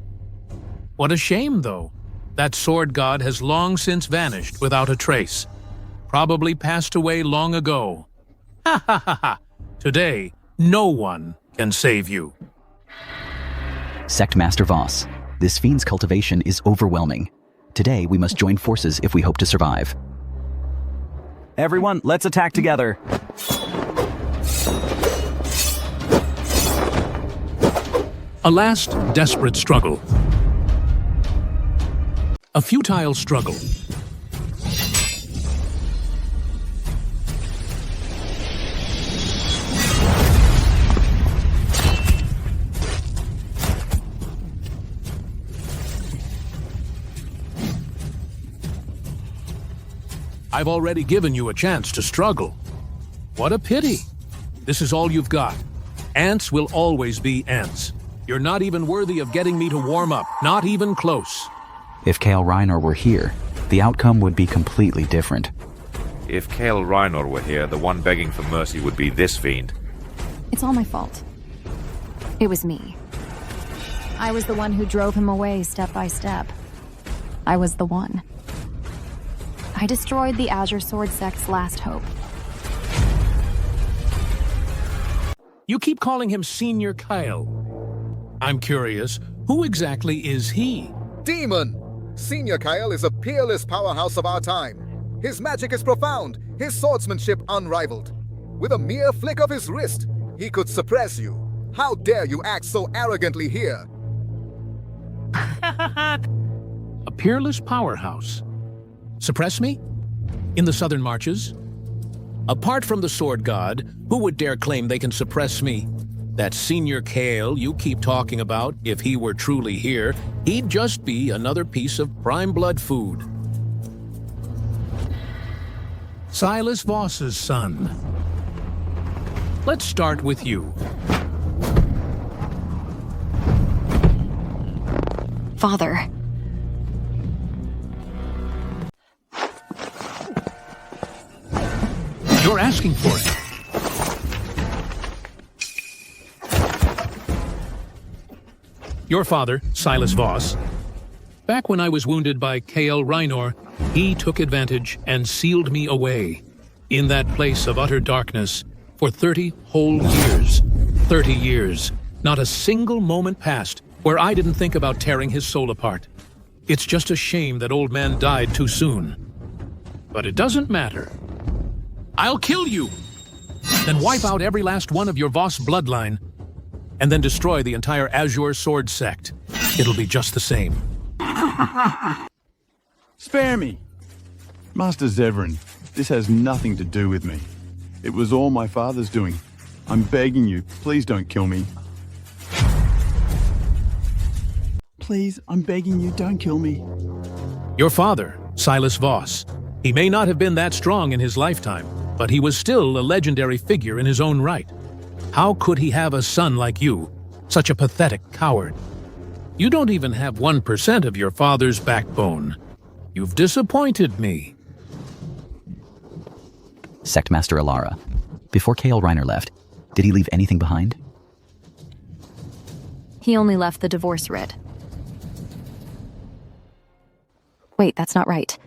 S2: What a shame, though. That sword god has long since vanished without a trace. Probably passed away long ago. Ha ha ha ha! Today, no one can save you.
S15: Sect Master Voss, this fiend's cultivation is overwhelming. Today, we must join forces if we hope to survive.
S3: Everyone, let's attack together.
S2: A last desperate struggle. A futile struggle. I've already given you a chance to struggle. What a pity. This is all you've got. Ants will always be ants. You're not even worthy of getting me to warm up, not even close.
S15: If Kale Reynor were here, the outcome would be completely different.
S13: If Kale Reynor were here, the one begging for mercy would be this fiend.
S1: It's all my fault. It was me. I was the one who drove him away step by step. I was the one. I destroyed the Azure Sword Sect's last hope.
S2: You keep calling him Senior Kyle. I'm curious, who exactly is he?
S16: Demon! Senior Kyle is a peerless powerhouse of our time. His magic is profound, his swordsmanship unrivaled. With a mere flick of his wrist, he could suppress you. How dare you act so arrogantly here?
S2: A peerless powerhouse. Suppress me? In the Southern Marches? Apart from the Sword God, who would dare claim they can suppress me? That Senior Kale you keep talking about, if he were truly here, he'd just be another piece of prime blood food. Silas Voss's son. Let's start with you.
S1: Father.
S2: You're asking for it. Your father, Silas Voss, back when I was wounded by K.L. Reinor, he took advantage and sealed me away in that place of utter darkness for 30 whole years. 30 years. Not a single moment passed where I didn't think about tearing his soul apart. It's just a shame that old man died too soon. But it doesn't matter. I'll kill you! Then wipe out every last one of your Voss bloodline, and then destroy the entire Azure Sword sect. It'll be just the same.
S7: Spare me! Master Zevran, this has nothing to do with me. It was all my father's doing. I'm begging you, please don't kill me. Please, I'm begging you, don't kill me.
S2: Your father, Silas Voss, he may not have been that strong in his lifetime, but he was still a legendary figure in his own right. How could he have a son like you, such a pathetic coward? You don't even have 1% of your father's backbone. You've disappointed me.
S15: Sect Master Alara, before K.L. Reiner left, did he leave anything behind?
S1: He only left the divorce writ. Wait, that's not right.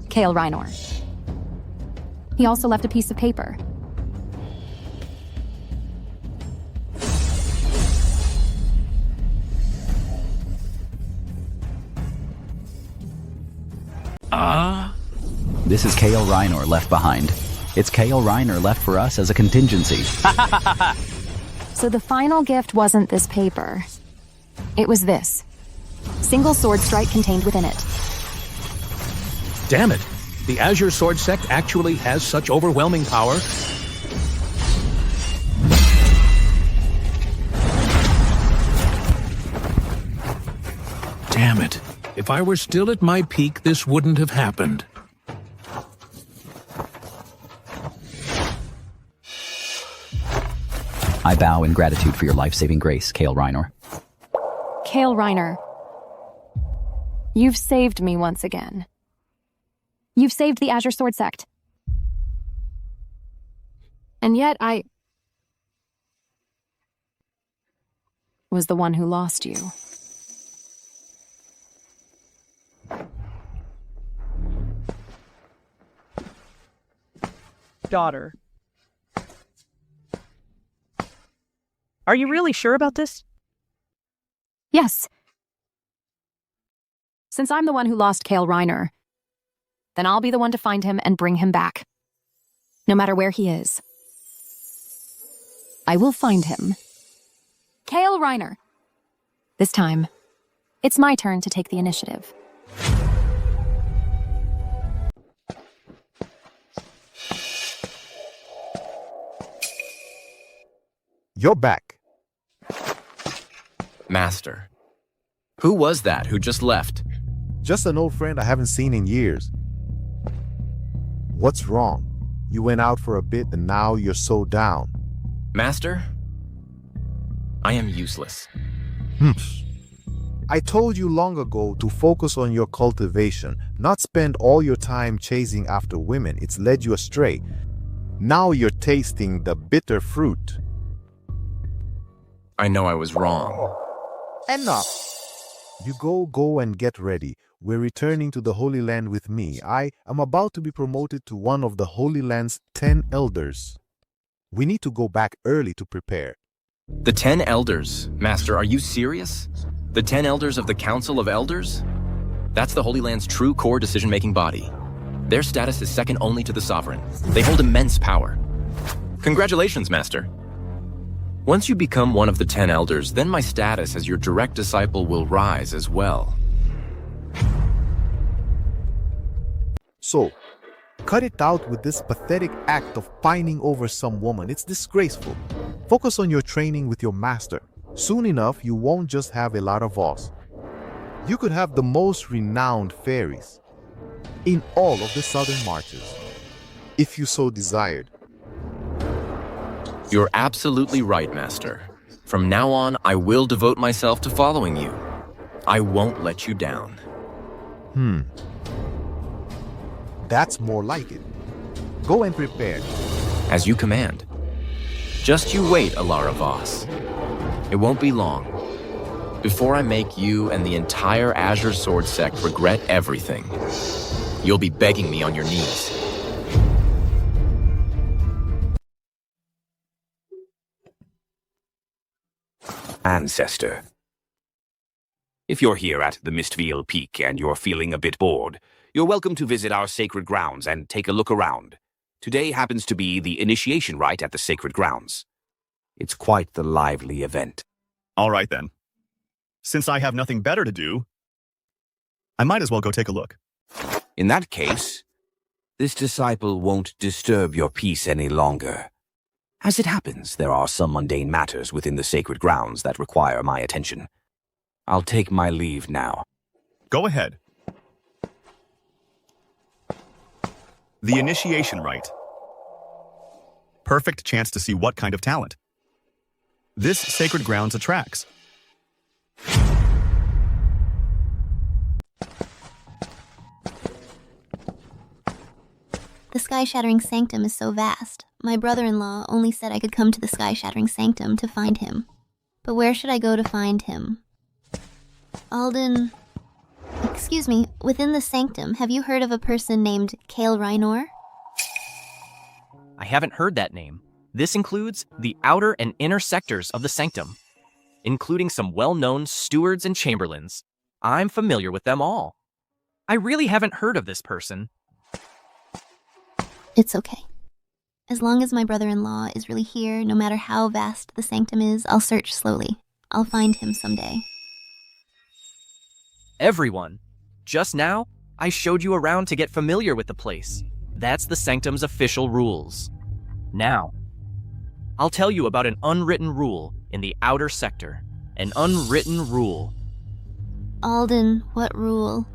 S1: K.L. Reinor. He also left a piece of paper.
S15: This is K.L. Reiner left behind. It's K.L. Reiner left for us as a contingency.
S1: So the final gift wasn't this paper. It was this. Single sword strike contained within it.
S2: Damn it! The Azure Sword sect actually has such overwhelming power? Damn it. If I were still at my peak, this wouldn't have happened.
S15: I bow in gratitude for your life-saving grace, K.L. Reiner.
S1: K.L. Reiner, you've saved me once again. You've saved the Azure Sword sect. And yet I was the one who lost you.
S6: Daughter. Are you really sure about this?
S1: Yes. Since I'm the one who lost K.L. Reiner, then I'll be the one to find him and bring him back. No matter where he is. I will find him. K.L. Reiner. This time, it's my turn to take the initiative.
S19: You're back.
S17: Master. Who was that who just left?
S19: Just an old friend I haven't seen in years. What's wrong? You went out for a bit and now you're so down.
S17: Master? I am useless.
S19: I told you long ago to focus on your cultivation, not spend all your time chasing after women. It's led you astray. Now you're tasting the bitter fruit.
S17: I know I was wrong.
S19: Enough. You go and get ready. We're returning to the Holy Land with me. I am about to be promoted to one of the Holy Land's 10 elders. We need to go back early to prepare.
S17: The 10 elders? Master, are you serious? The 10 elders of the Council of Elders? That's the Holy Land's true core decision-making body. Their status is second only to the Sovereign. They hold immense power. Congratulations, Master. Once you become one of the 10 elders, then my status as your direct disciple will rise as well.
S19: So, cut it out with this pathetic act of pining over some woman. It's disgraceful. Focus on your training with your master. Soon enough, you won't just have a lot of Voss. You could have the most renowned fairies in all of the southern marches, if you so desired.
S17: You're absolutely right, Master. From now on, I will devote myself to following you. I won't let you down.
S19: That's more like it. Go and prepare.
S17: As you command. Just you wait, Alara Voss. It won't be long before I make you and the entire Azure Sword sect regret everything. You'll be begging me on your knees.
S5: Ancestor. If you're here at the Mistveil Peak and you're feeling a bit bored, you're welcome to visit our sacred grounds and take a look around. Today happens to be the initiation rite at the sacred grounds. It's quite the lively event.
S4: All right then. Since I have nothing better to do, I might as well go take a look.
S5: In that case, this disciple won't disturb your peace any longer. As it happens, there are some mundane matters within the sacred grounds that require my attention. I'll take my leave now.
S4: Go ahead. The initiation rite. Perfect chance to see what kind of talent this sacred grounds attracts.
S11: The sky-shattering sanctum is so vast. My brother-in-law only said I could come to the sky-shattering sanctum to find him. But where should I go to find him? Alden... Excuse me, within the sanctum, have you heard of a person named Kale Rynor?
S8: I haven't heard that name. This includes the outer and inner sectors of the sanctum, including some well-known stewards and chamberlains. I'm familiar with them all. I really haven't heard of this person.
S11: It's okay. As long as my brother-in-law is really here, no matter how vast the sanctum is, I'll search slowly. I'll find him someday.
S8: Everyone, just now, I showed you around to get familiar with the place. That's the sanctum's official rules. Now, I'll tell you about an unwritten rule in the outer sector. An unwritten rule.
S11: Alden, what rule?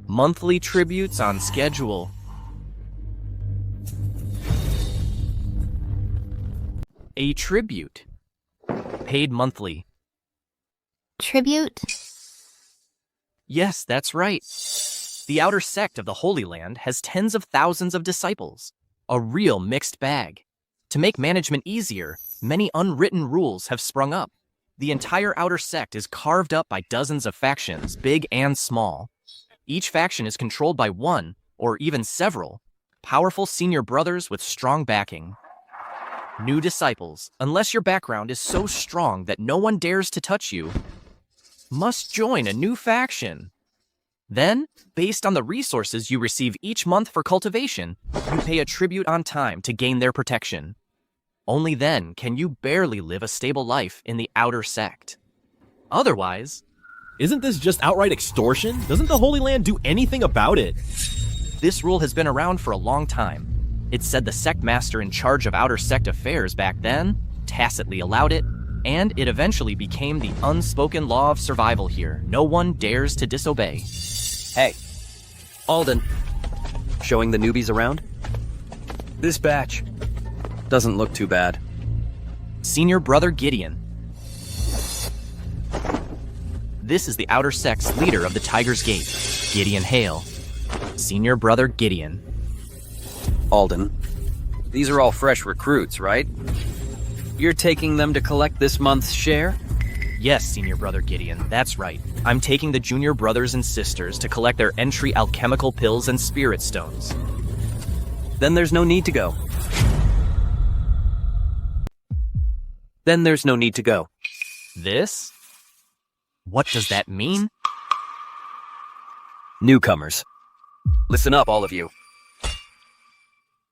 S8: Monthly tributes on schedule. A tribute. Paid monthly.
S11: Tribute?
S8: Yes, that's right. The outer sect of the Holy Land has tens of thousands of disciples. A real mixed bag. To make management easier, many unwritten rules have sprung up. The entire outer sect is carved up by dozens of factions, big and small. Each faction is controlled by one, or even several, powerful senior brothers with strong backing. New disciples, unless your background is so strong that no one dares to touch you, must join a new faction. Then, based on the resources you receive each month for cultivation, you pay a tribute on time to gain their protection. Only then can you barely live a stable life in the outer sect. Otherwise...
S22: Isn't this just outright extortion? Doesn't the Holy Land do anything about it?
S8: This rule has been around for a long time. It said the sect master in charge of outer sect affairs back then tacitly allowed it, and it eventually became the unspoken law of survival here. No one dares to disobey.
S23: Hey, Alden. Showing the newbies around? This batch doesn't look too bad.
S8: Senior Brother Gideon. This is the outer sect's leader of the Tiger's Gate, Gideon Hale. Senior Brother Gideon.
S23: Alden, these are all fresh recruits, right? You're taking them to collect this month's share?
S8: Yes, Senior Brother Gideon, that's right. I'm taking the junior brothers and sisters to collect their entry alchemical pills and spirit stones.
S23: Then there's no need to go.
S8: This? What does that mean?
S23: Newcomers. Listen up, all of you.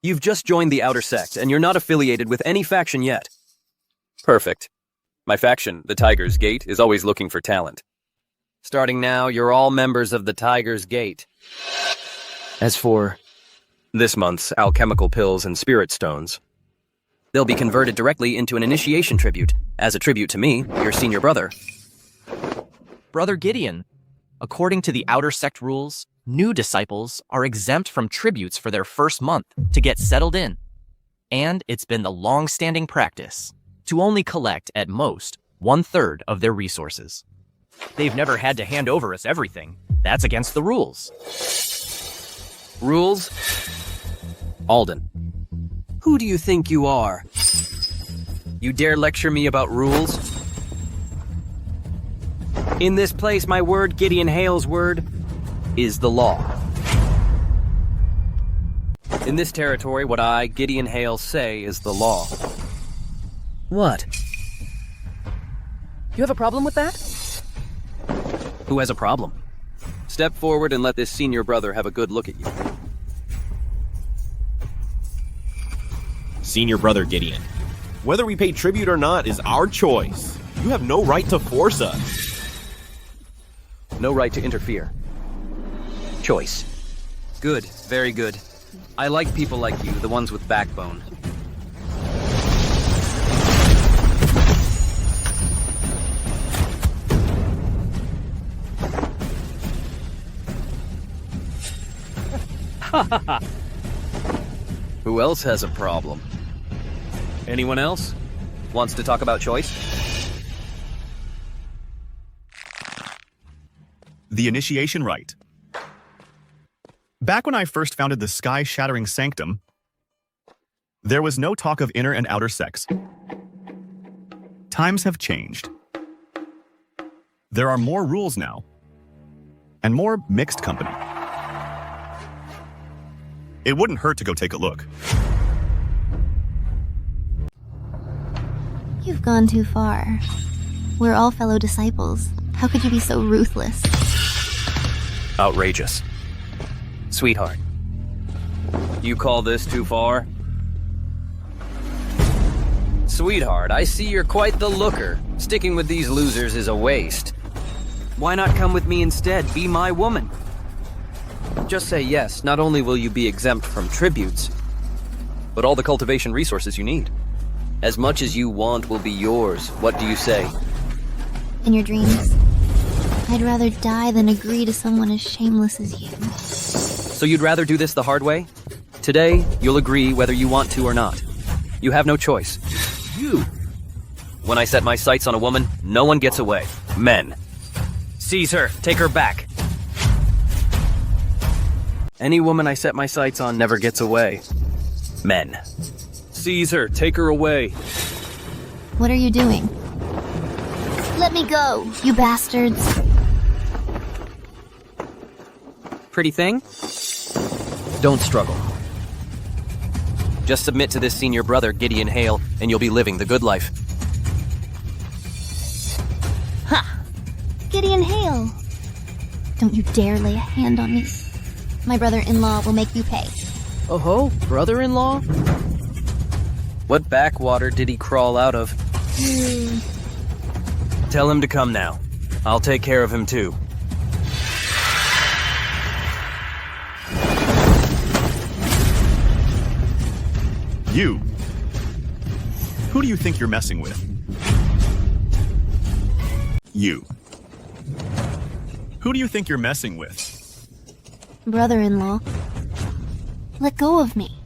S23: You've just joined the outer sect, and you're not affiliated with any faction yet. Perfect. My faction, the Tiger's Gate, is always looking for talent. Starting now, you're all members of the Tiger's Gate. As for this month's alchemical pills and spirit stones, they'll be converted directly into an initiation tribute, as a tribute to me, your senior brother.
S8: Brother Gideon, according to the outer sect rules, new disciples are exempt from tributes for their first month to get settled in. And it's been the long-standing practice. to only collect, at most, 1/3 of their resources. They've never had to hand over us everything. That's against the rules. Rules? Alden, who do you think you are? You dare lecture me about rules? In this place, my word, Gideon Hale's word, is the law. In this territory, what I, Gideon Hale, say is the law. What? You have a problem with that? Who has a problem? Step forward and let this senior brother have a good look at you.
S22: Senior brother Gideon, whether we pay tribute or not is our choice. You have no right to force us.
S8: No right to interfere. Choice. Good, very good. I like people like you, the ones with backbone. Who else has a problem? Anyone else wants to talk about choice?
S4: The initiation rite. Back when I first founded the sky-shattering sanctum, there was no talk of inner and outer sex. Times have changed. There are more rules now, and more mixed company. It wouldn't hurt to go take a look.
S11: You've gone too far. We're all fellow disciples. How could you be so ruthless?
S8: Outrageous. Sweetheart, you call this too far? Sweetheart, I see you're quite the looker. Sticking with these losers is a waste. Why not come with me instead? Be my woman. Just say yes. Not only will you be exempt from tributes, but all the cultivation resources you need. As much as you want will be yours. What do you say?
S11: In your dreams, I'd rather die than agree to someone as shameless as you.
S8: So you'd rather do this the hard way? Today, you'll agree whether you want to or not. You have no choice. You! When I set my sights on a woman, no one gets away. Men. Seize her. Take her back. Any woman I set my sights on never gets away. Men. Seize her. Take her away.
S11: What are you doing? Let me go, you bastards.
S8: Pretty thing? Don't struggle. Just submit to this senior brother, Gideon Hale, and you'll be living the good life.
S11: Ha! Gideon Hale! Don't you dare lay a hand on me. My brother-in-law will make you pay.
S8: Oh ho, brother-in-law? What backwater did he crawl out of? Tell him to come now. I'll take care of him too.
S4: You. Who do you think you're messing with? You. Who do you think you're messing with?
S11: Brother-in-law. Let go of me.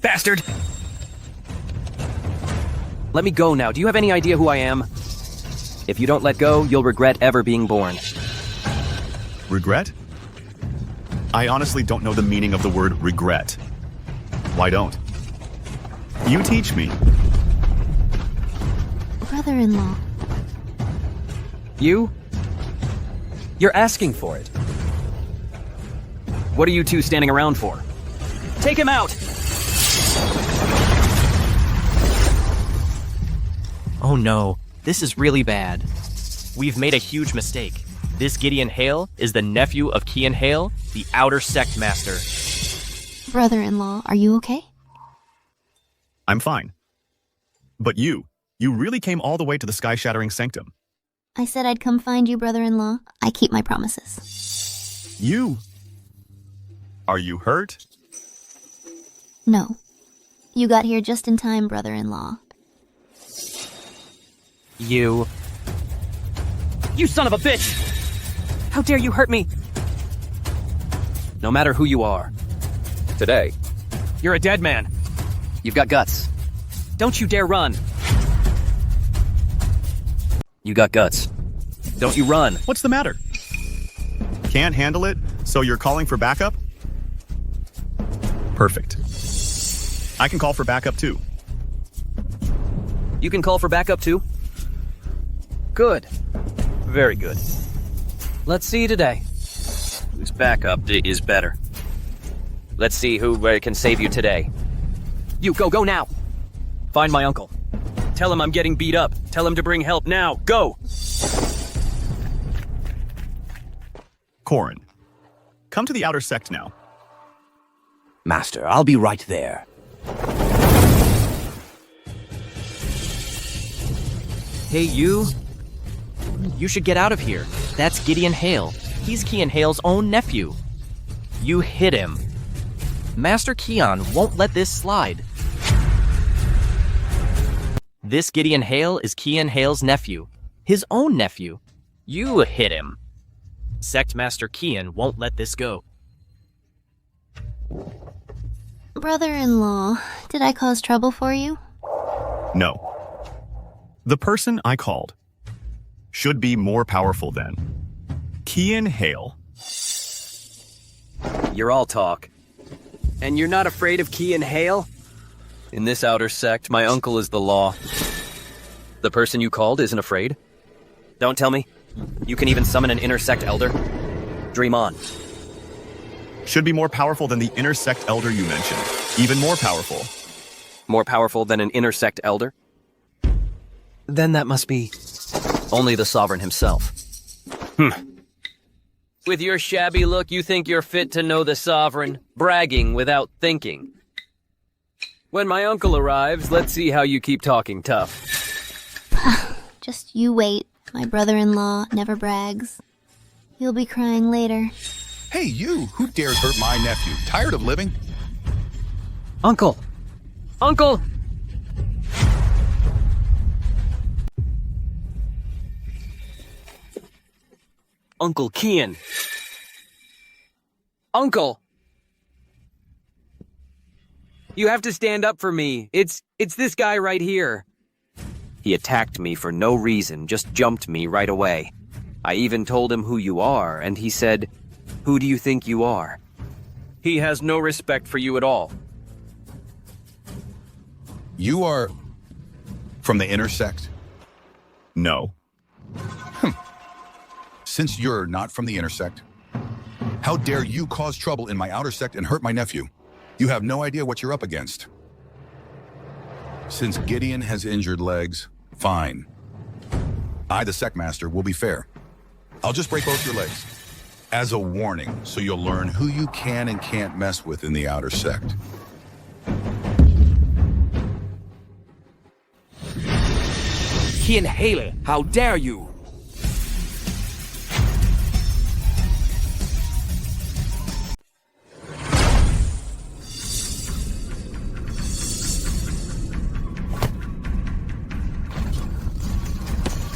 S8: Bastard! Let me go now. Do you have any idea who I am? If you don't let go, you'll regret ever being born.
S4: Regret? I honestly don't know the meaning of the word regret. Why don't? You teach me.
S11: Brother-in-law.
S8: You? You're asking for it. What are you two standing around for? Take him out! Oh no, this is really bad. We've made a huge mistake. This Gideon Hale is the nephew of Kian Hale, the Outer Sect Master.
S11: Brother-in-law, are you okay?
S4: I'm fine. But you really came all the way to the sky-shattering sanctum.
S11: I said I'd come find you, brother-in-law. I keep my promises.
S4: You? Are you hurt?
S11: No. You got here just in time, brother-in-law.
S8: You son of a bitch! How dare you hurt me? No matter who you are. Today, you're a dead man. You've got guts. Don't you dare run.
S23: You got guts. Don't you run.
S4: What's the matter? Can't handle it, so you're calling for backup? Perfect. I can call for backup too.
S23: You can call for backup too? Good. Very good. Let's see today. Whose backup is better? Let's see who can save you today. You, go now! Find my uncle. Tell him I'm getting beat up. Tell him to bring help now. Go!
S4: Corin, come to the outer sect now.
S5: Master, I'll be right there.
S8: Hey, you. You should get out of here. That's Gideon Hale. He's Keon Hale's own nephew. You hit him. Master Keon won't let this slide. This Gideon Hale is Keon Hale's nephew. His own nephew. You hit him. Sect Master Keon won't let this go.
S11: Brother-in-law, did I cause trouble for you?
S4: No. The person I called should be more powerful than Keon Hale.
S23: You're all talk. And you're not afraid of Keon Hale? In this outer sect, my uncle is the law. The person you called isn't afraid? Don't tell me. You can even summon an inner sect elder? Dream on.
S4: Should be more powerful than the inner sect elder you mentioned. Even more powerful.
S23: More powerful than an inner sect elder? Then that must be only the sovereign himself. With your shabby look, you think you're fit to know the sovereign, bragging without thinking. When my uncle arrives, let's see how you keep talking tough.
S11: Just you wait. My brother-in-law never brags. You'll be crying later.
S10: Hey, you! Who dares hurt my nephew? Tired of living?
S23: Uncle! Uncle! Uncle Keon. Uncle! You have to stand up for me. It's this guy right here. He attacked me for no reason, just jumped me right away. I even told him who you are, and he said, "Who do you think you are?" He has no respect for you at all.
S10: You are from the inner sect?
S4: No.
S10: Since you're not from the inner sect, how dare you cause trouble in my outer sect and hurt my nephew? You have no idea what you're up against. Since Gideon has injured legs, fine. I, the sect master, will be fair. I'll just break both your legs. As a warning, so you'll learn who you can and can't mess with in the outer sect.
S5: Keon Hale, how dare you!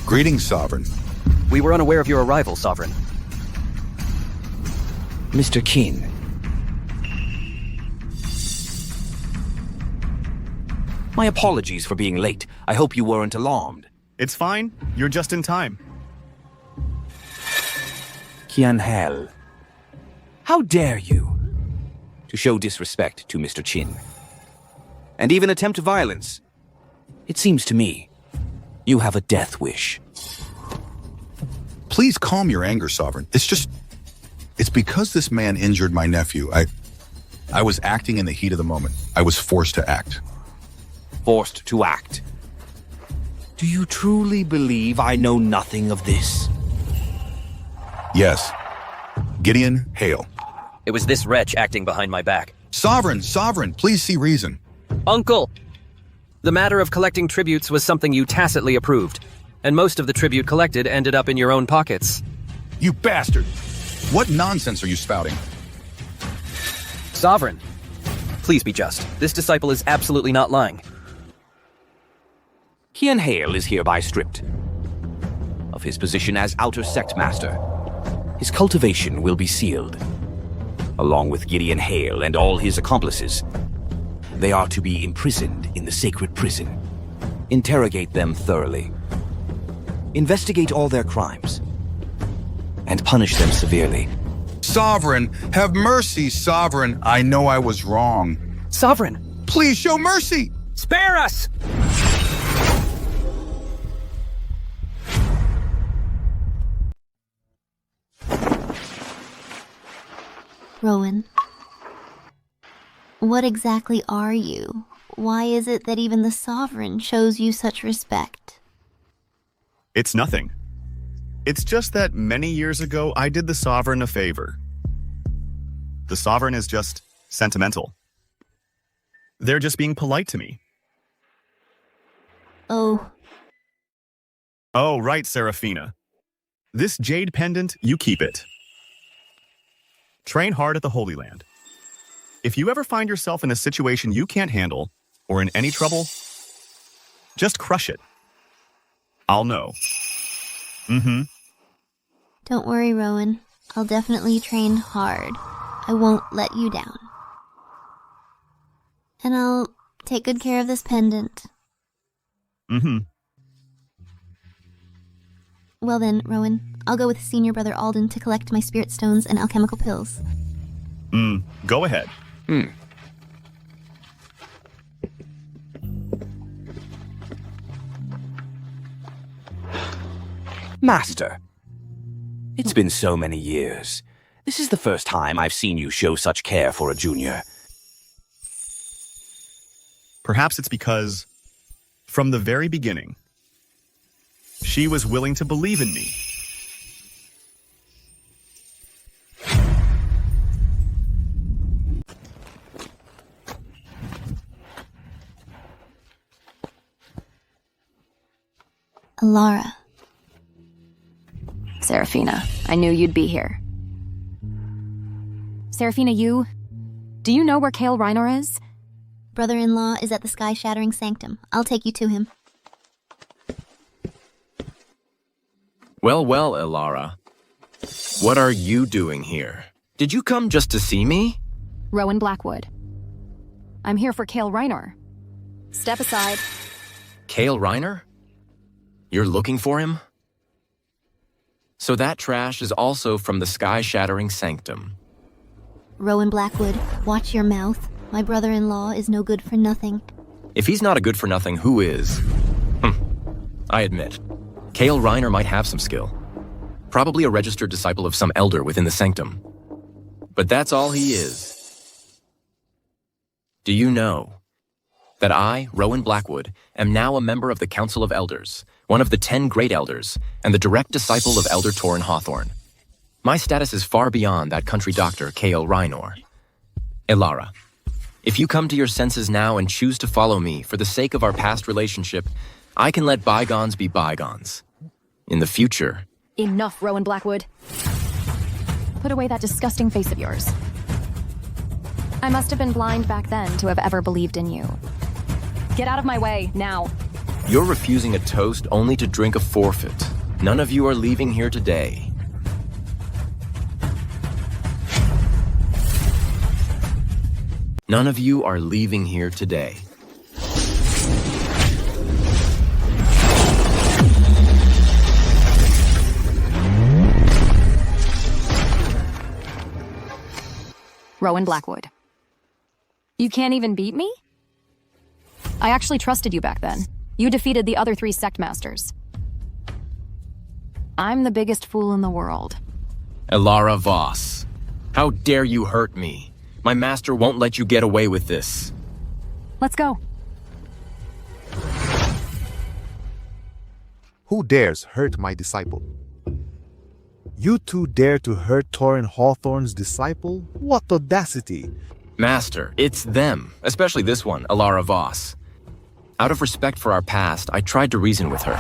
S10: Greetings, Sovereign.
S23: We were unaware of your arrival, Sovereign.
S5: Mr. Keon. My apologies for being late. I hope you weren't alarmed.
S4: It's fine. You're just in time.
S5: Keon Hale. How dare you to show disrespect to Mr. Chin? And even attempt violence. It seems to me you have a death wish.
S10: Please calm your anger, Sovereign. It's because this man injured my nephew. I was acting in the heat of the moment. I was forced to act.
S5: Forced to act? Do you truly believe I know nothing of this?
S10: Yes. Gideon Hale.
S23: It was this wretch acting behind my back.
S10: Sovereign, please see reason.
S23: Uncle! The matter of collecting tributes was something you tacitly approved, and most of the tribute collected ended up in your own pockets.
S10: You bastard! What nonsense are you spouting?
S23: Sovereign, please be just. This disciple is absolutely not lying.
S5: Keon Hale is hereby stripped of his position as Outer Sect Master. His cultivation will be sealed, along with Gideon Hale and all his accomplices. They are to be imprisoned in the sacred prison. Interrogate them thoroughly. Investigate all their crimes and punish them severely.
S10: Sovereign, have mercy, Sovereign. I know I was wrong.
S8: Sovereign,
S10: please show mercy.
S8: Spare us!
S11: Rowan, what exactly are you? Why is it that even the Sovereign shows you such respect?
S4: It's nothing. It's just that many years ago, I did the Sovereign a favor. The Sovereign is just sentimental. They're just being polite to me.
S11: Oh.
S4: Oh, right, Seraphina. This jade pendant, you keep it. Train hard at the Holy Land. If you ever find yourself in a situation you can't handle, or in any trouble, just crush it. I'll know.
S11: Don't worry, Rowan. I'll definitely train hard. I won't let you down. And I'll take good care of this pendant. Well then, Rowan, I'll go with Senior Brother Alden to collect my spirit stones and alchemical pills.
S4: Go ahead.
S5: Master, it's been so many years. This is the first time I've seen you show such care for a junior.
S4: Perhaps it's because, from the very beginning, she was willing to believe in me.
S11: Alara.
S1: Seraphina, I knew you'd be here. Seraphina, do you know where Kael Reinor is?
S11: Brother-in-law is at the sky-shattering sanctum. I'll take you to him.
S17: Well, Alara. What are you doing here? Did you come just to see me?
S1: Rowan Blackwood. I'm here for Kael Reinor. Step aside.
S17: Kael Reinor? You're looking for him? So that trash is also from the sky-shattering sanctum.
S11: Rowan Blackwood, watch your mouth. My brother-in-law is no good for nothing.
S17: If he's not a good for nothing, who is? I admit, Kael Reinor might have some skill. Probably a registered disciple of some elder within the sanctum. But that's all he is. Do you know that I, Rowan Blackwood, am now a member of the Council of Elders, one of the 10 Great Elders, and the direct disciple of Elder Torin Hawthorne? My status is far beyond that country doctor, Kael Reinor. Alara, if you come to your senses now and choose to follow me for the sake of our past relationship, I can let bygones be bygones. In the future...
S1: Enough, Rowan Blackwood. Put away that disgusting face of yours. I must have been blind back then to have ever believed in you. Get out of my way, now.
S17: You're refusing a toast only to drink a forfeit. None of you are leaving here today. None of you are leaving here today.
S1: Rowan Blackwood. You can't even beat me? I actually trusted you back then. You defeated the other 3 sect masters. I'm the biggest fool in the world.
S17: Alara Voss, how dare you hurt me? My master won't let you get away with this.
S1: Let's go.
S19: Who dares hurt my disciple? You two dare to hurt Torin Hawthorne's disciple? What audacity!
S17: Master, it's them, especially this one, Alara Voss. Out of respect for our past, I tried to reason with her,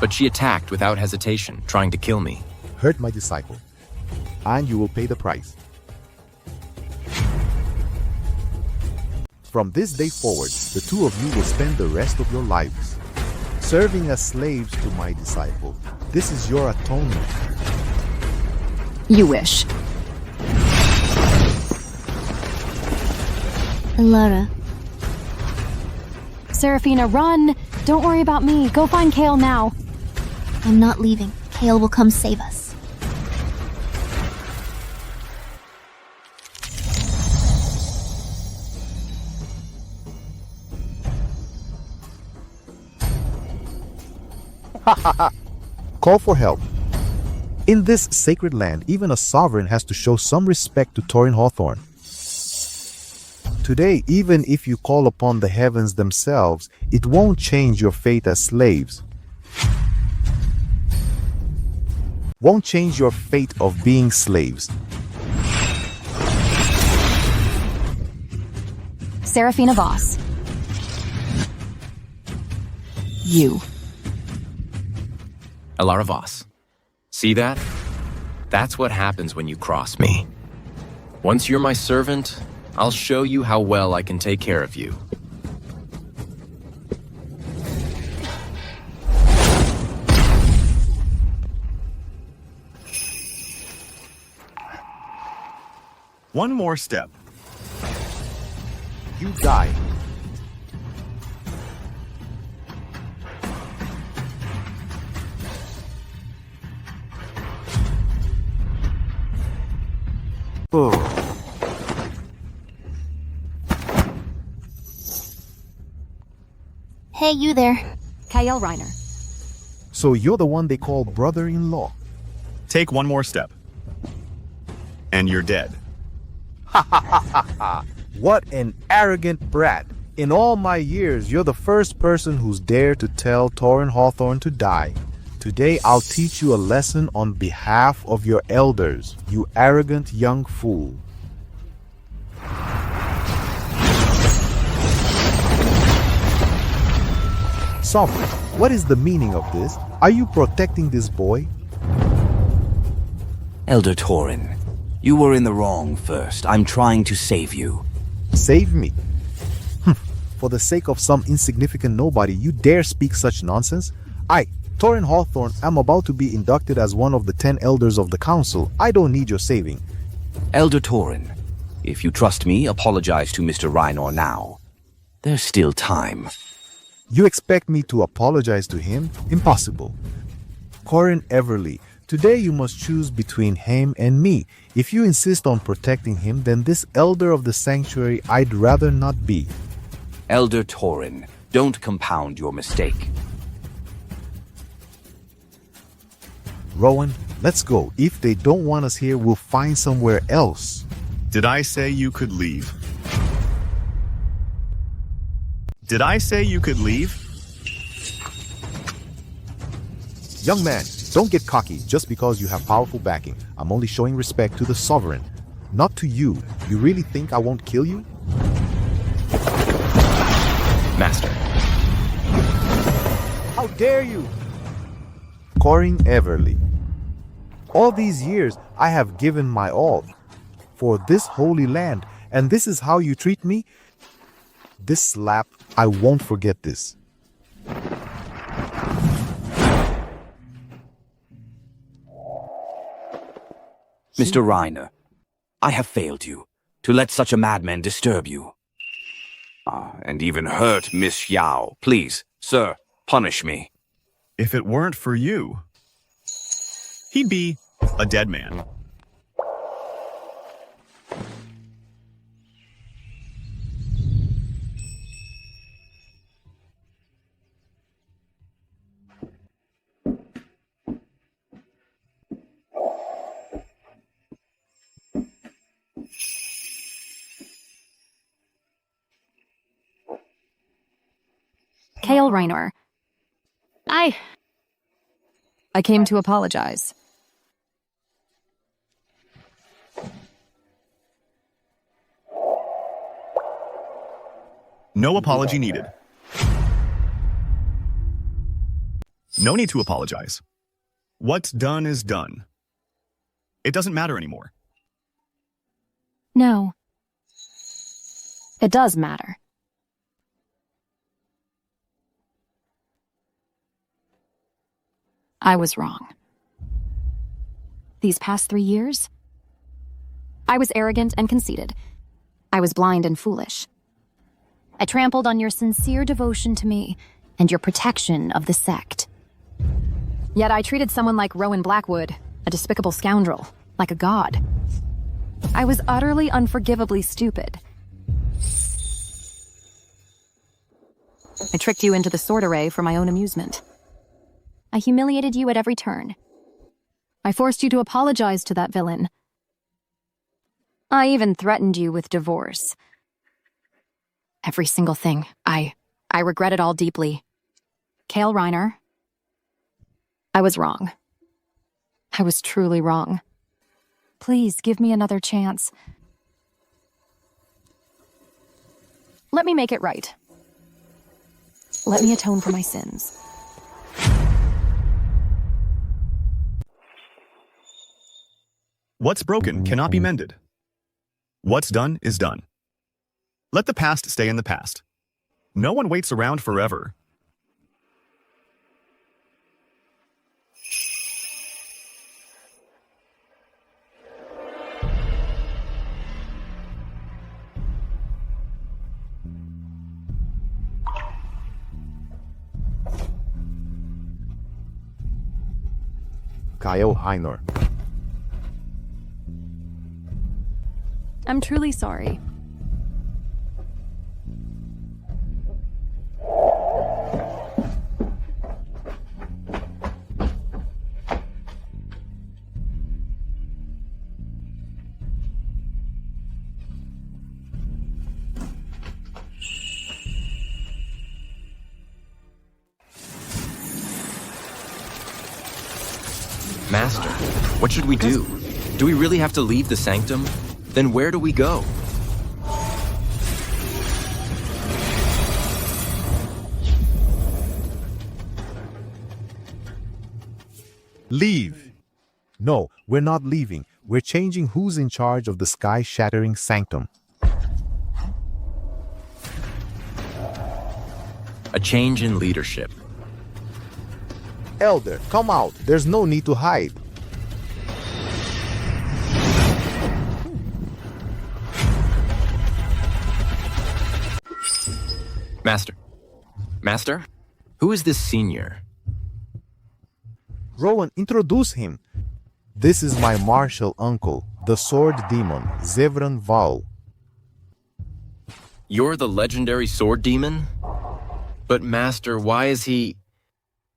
S17: but she attacked without hesitation, trying to kill me.
S19: Hurt my disciple, and you will pay the price. From this day forward, the two of you will spend the rest of your lives serving as slaves to my disciple. This is your atonement.
S1: You wish.
S11: Alara.
S1: Seraphina, run! Don't worry about me. Go find Kael now.
S11: I'm not leaving. Kale will come save us.
S19: Call for help. In this sacred land, even a sovereign has to show some respect to Torin Hawthorne. Today, even if you call upon the heavens themselves, it won't change your fate as slaves. Won't change your fate of being slaves.
S1: Serafina Voss. You.
S17: Elara Voss. See that? That's what happens when you cross me. Once you're my servant, I'll show you how well I can take care of you.
S4: One more step.
S19: You die. Oh.
S11: Hey, you there.
S1: Kyle Reiner.
S19: So you're the one they call brother-in-law.
S4: Take one more step. And you're dead.
S19: Ha ha ha ha ha! What an arrogant brat. In all my years, you're the first person who's dared to tell Torin Hawthorne to die. Today, I'll teach you a lesson on behalf of your elders, you arrogant young fool. Sovereign, what is the meaning of this? Are you protecting this boy?
S5: Elder Torin, you were in the wrong first. I'm trying to save you.
S19: Save me? For the sake of some insignificant nobody, you dare speak such nonsense? Torin Hawthorne, am about to be inducted as one of the 10 elders of the council. I don't need your saving.
S5: Elder Torin, if you trust me, apologize to Mr. Reiner now. There's still time.
S19: You expect me to apologize to him? Impossible. Corin Everly, today you must choose between him and me. If you insist on protecting him, then this elder of the sanctuary I'd rather not be.
S5: Elder Torin, don't compound your mistake.
S19: Rowan, let's go. If they don't want us here, we'll find somewhere else.
S4: Did I say you could leave? Did I say you could leave?
S19: Young man, don't get cocky just because you have powerful backing. I'm only showing respect to the sovereign, not to you. You really think I won't kill you?
S17: Master.
S19: How dare you? Corin Everly. All these years, I have given my all for this holy land, and this is how you treat me? This slap, I won't forget this.
S5: Mr. Reiner, I have failed you to let such a madman disturb you. And even hurt Miss Yao. Please, sir, punish me.
S4: If it weren't for you, he'd be a dead man.
S1: Kale Reiner. I came to apologize.
S4: No apology needed. No need to apologize. What's done is done. It doesn't matter anymore.
S1: No. It does matter. I was wrong. These past 3 years, I was arrogant and conceited. I was blind and foolish. I trampled on your sincere devotion to me and your protection of the sect. Yet I treated someone like Rowan Blackwood, a despicable scoundrel, like a god. I was utterly unforgivably stupid. I tricked you into the sword array for my own amusement. I humiliated you at every turn. I forced you to apologize to that villain. I even threatened you with divorce. Every single thing. I regret it all deeply. Cale Reiner, I was wrong. I was truly wrong. Please give me another chance. Let me make it right. Let me atone for my sins.
S4: What's broken cannot be mended. What's done is done. Let the past stay in the past. No one waits around forever.
S19: Kyle Heinor.
S1: I'm truly sorry.
S17: Master, what should we do? Do we really have to leave the sanctum? Then where do we go?
S19: Leave! No, we're not leaving. We're changing who's in charge of the sky-shattering sanctum.
S17: A change in leadership.
S19: Elder, come out. There's no need to hide.
S17: Master? Who is this senior?
S19: Rowan, introduce him. This is my martial uncle, the sword demon, Zevran Val.
S17: You're the legendary sword demon? But Master, why is he...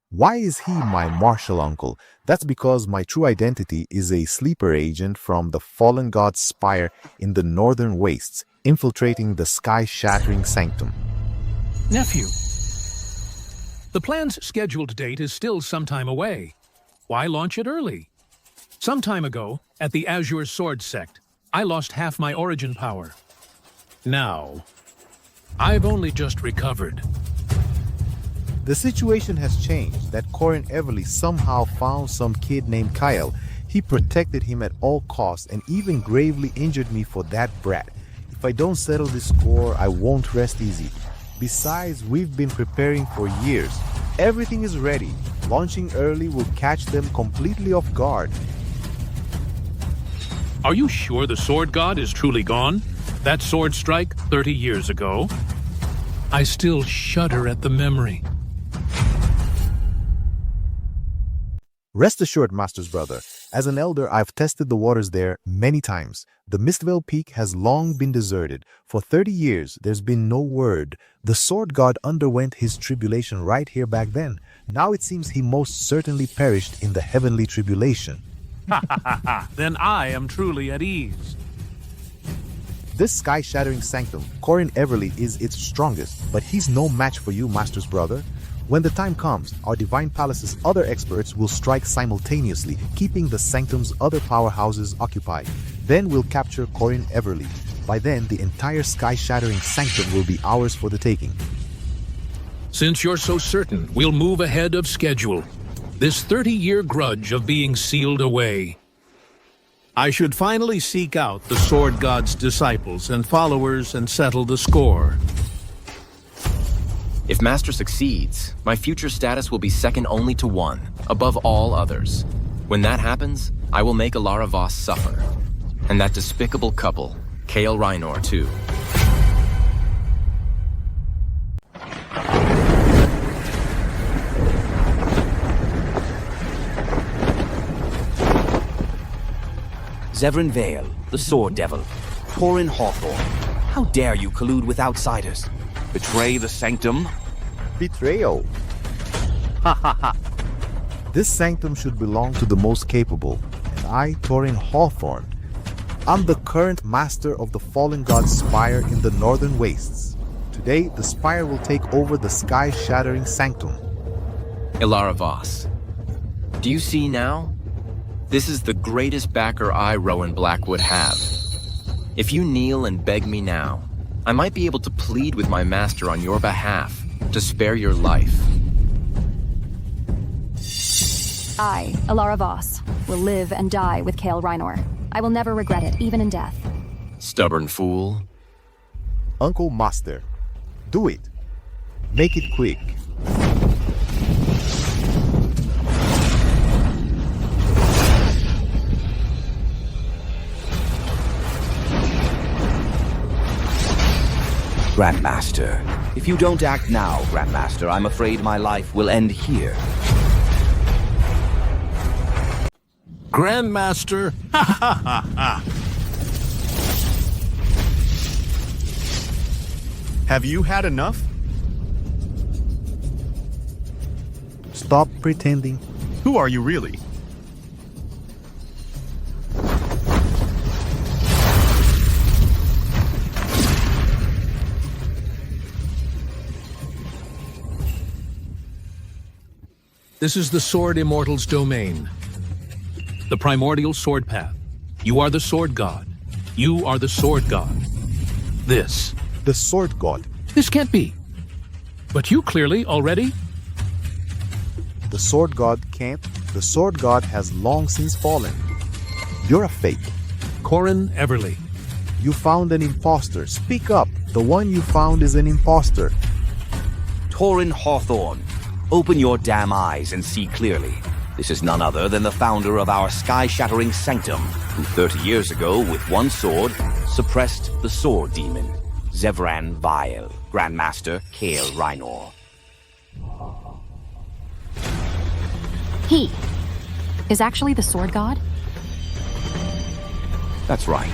S19: Why is he my martial uncle? That's because my true identity is a sleeper agent from the fallen god's spire in the northern wastes, infiltrating the sky-shattering sanctum.
S2: Nephew, the plan's scheduled date is still some time away. Why launch it early? Some time ago, at the Azure Sword Sect, I lost half my origin power. Now, I've only just recovered.
S19: The situation has changed that Corin Everly somehow found some kid named Kyle. He protected him at all costs and even gravely injured me for that brat. If I don't settle this score, I won't rest easy. Besides, we've been preparing for years. Everything is ready. Launching early will catch them completely off guard.
S2: Are you sure the sword god is truly gone? That sword strike 30 years ago? I still shudder at the memory.
S19: Rest assured, Master's brother, as an elder, I've tested the waters there many times. The Mistvale Peak has long been deserted. For 30 years, there's been no word. The sword god underwent his tribulation right here back then. Now it seems he most certainly perished in the heavenly tribulation.
S2: Then I am truly at ease.
S19: This sky-shattering sanctum, Corin Everly, is its strongest, but he's no match for you, Master's brother. When the time comes, our Divine Palace's other experts will strike simultaneously, keeping the sanctum's other powerhouses occupied. Then we'll capture Corin Everly. By then, the entire sky-shattering sanctum will be ours for the taking.
S2: Since you're so certain, we'll move ahead of schedule. This 30-year grudge of being sealed away. I should finally seek out the sword god's disciples and followers and settle the score.
S17: If Master succeeds, my future status will be second only to one, above all others. When that happens, I will make Alara Voss suffer. And that despicable couple, Cale Reiner, too.
S5: Unveiled, the Sword Devil, Torin Hawthorne. How dare you collude with outsiders? Betray the Sanctum?
S19: Betrayal. Ha ha ha. This sanctum should belong to the most capable, and I, Torin Hawthorne, I'm the current master of the fallen god's spire in the northern wastes. Today, the spire will take over the sky-shattering sanctum.
S17: Ilara Voss, do you see now? This is the greatest backer I, Rowan Blackwood, have. If you kneel and beg me now, I might be able to plead with my master on your behalf to spare your life.
S1: I, Ilara Voss, will live and die with Kael Reinor. I will never regret it, even in death.
S17: Stubborn fool.
S19: Uncle Master, do it. Make it quick.
S5: Grandmaster. If you don't act now, Grandmaster, I'm afraid my life will end here.
S2: Grandmaster? Ha ha ha ha!
S4: Have you had enough?
S19: Stop pretending.
S4: Who are you really?
S2: This is the Sword Immortal's domain. The primordial sword path. You are the sword god. You are the sword god. This.
S19: The sword god.
S2: This can't be. But you clearly already...
S19: The sword god can't. The sword god has long since fallen. You're a fake.
S2: Corin Everly.
S19: You found an imposter. Speak up. The one you found is an imposter.
S5: Torin Hawthorne, open your damn eyes and see clearly. This is none other than the founder of our sky-shattering sanctum, who 30 years ago, with one sword, suppressed the sword demon, Unveiled, Grandmaster Kael Reinor.
S1: He is actually the sword god?
S5: That's right.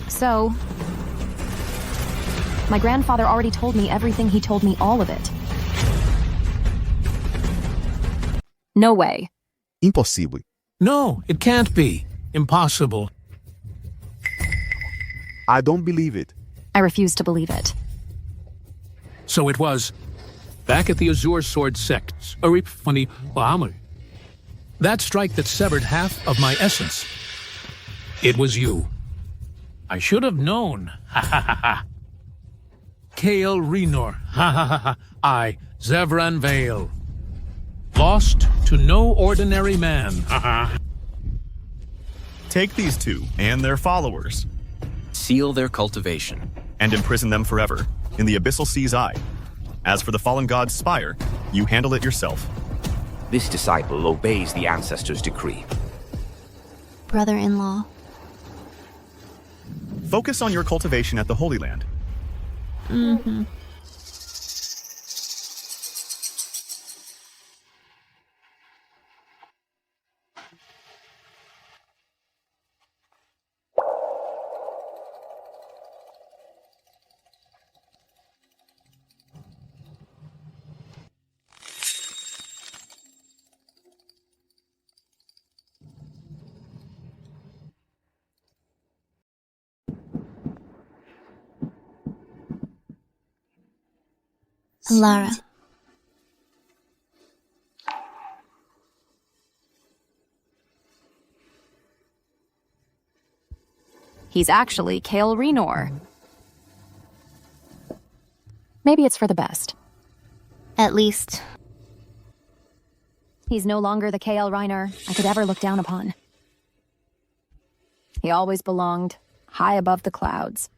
S1: So, my grandfather already told me everything. He told me all of it. No way.
S19: Impossible.
S2: No, it can't be. Impossible.
S19: I don't believe it.
S1: I refuse to believe it.
S2: So it was back at the Azure Sword Sect. Funny. That strike that severed half of my essence. It was you. I should have known. Ha ha ha ha. Kael Reinor. Ha ha ha ha. I, Unveiled. Lost to no ordinary man. Ha ha.
S4: Take these two and their followers.
S17: Seal their cultivation.
S4: And imprison them forever in the Abyssal Sea's Eye. As for the fallen god's spire, you handle it yourself.
S5: This disciple obeys the ancestors' decree.
S11: Brother-in-law.
S4: Focus on your cultivation at the Holy Land.
S11: Mm-hmm. Lara.
S1: He's actually Kael Reinor. Maybe it's for the best.
S11: At least.
S1: He's no longer the Kael Reinor I could ever look down upon. He always belonged high above the clouds.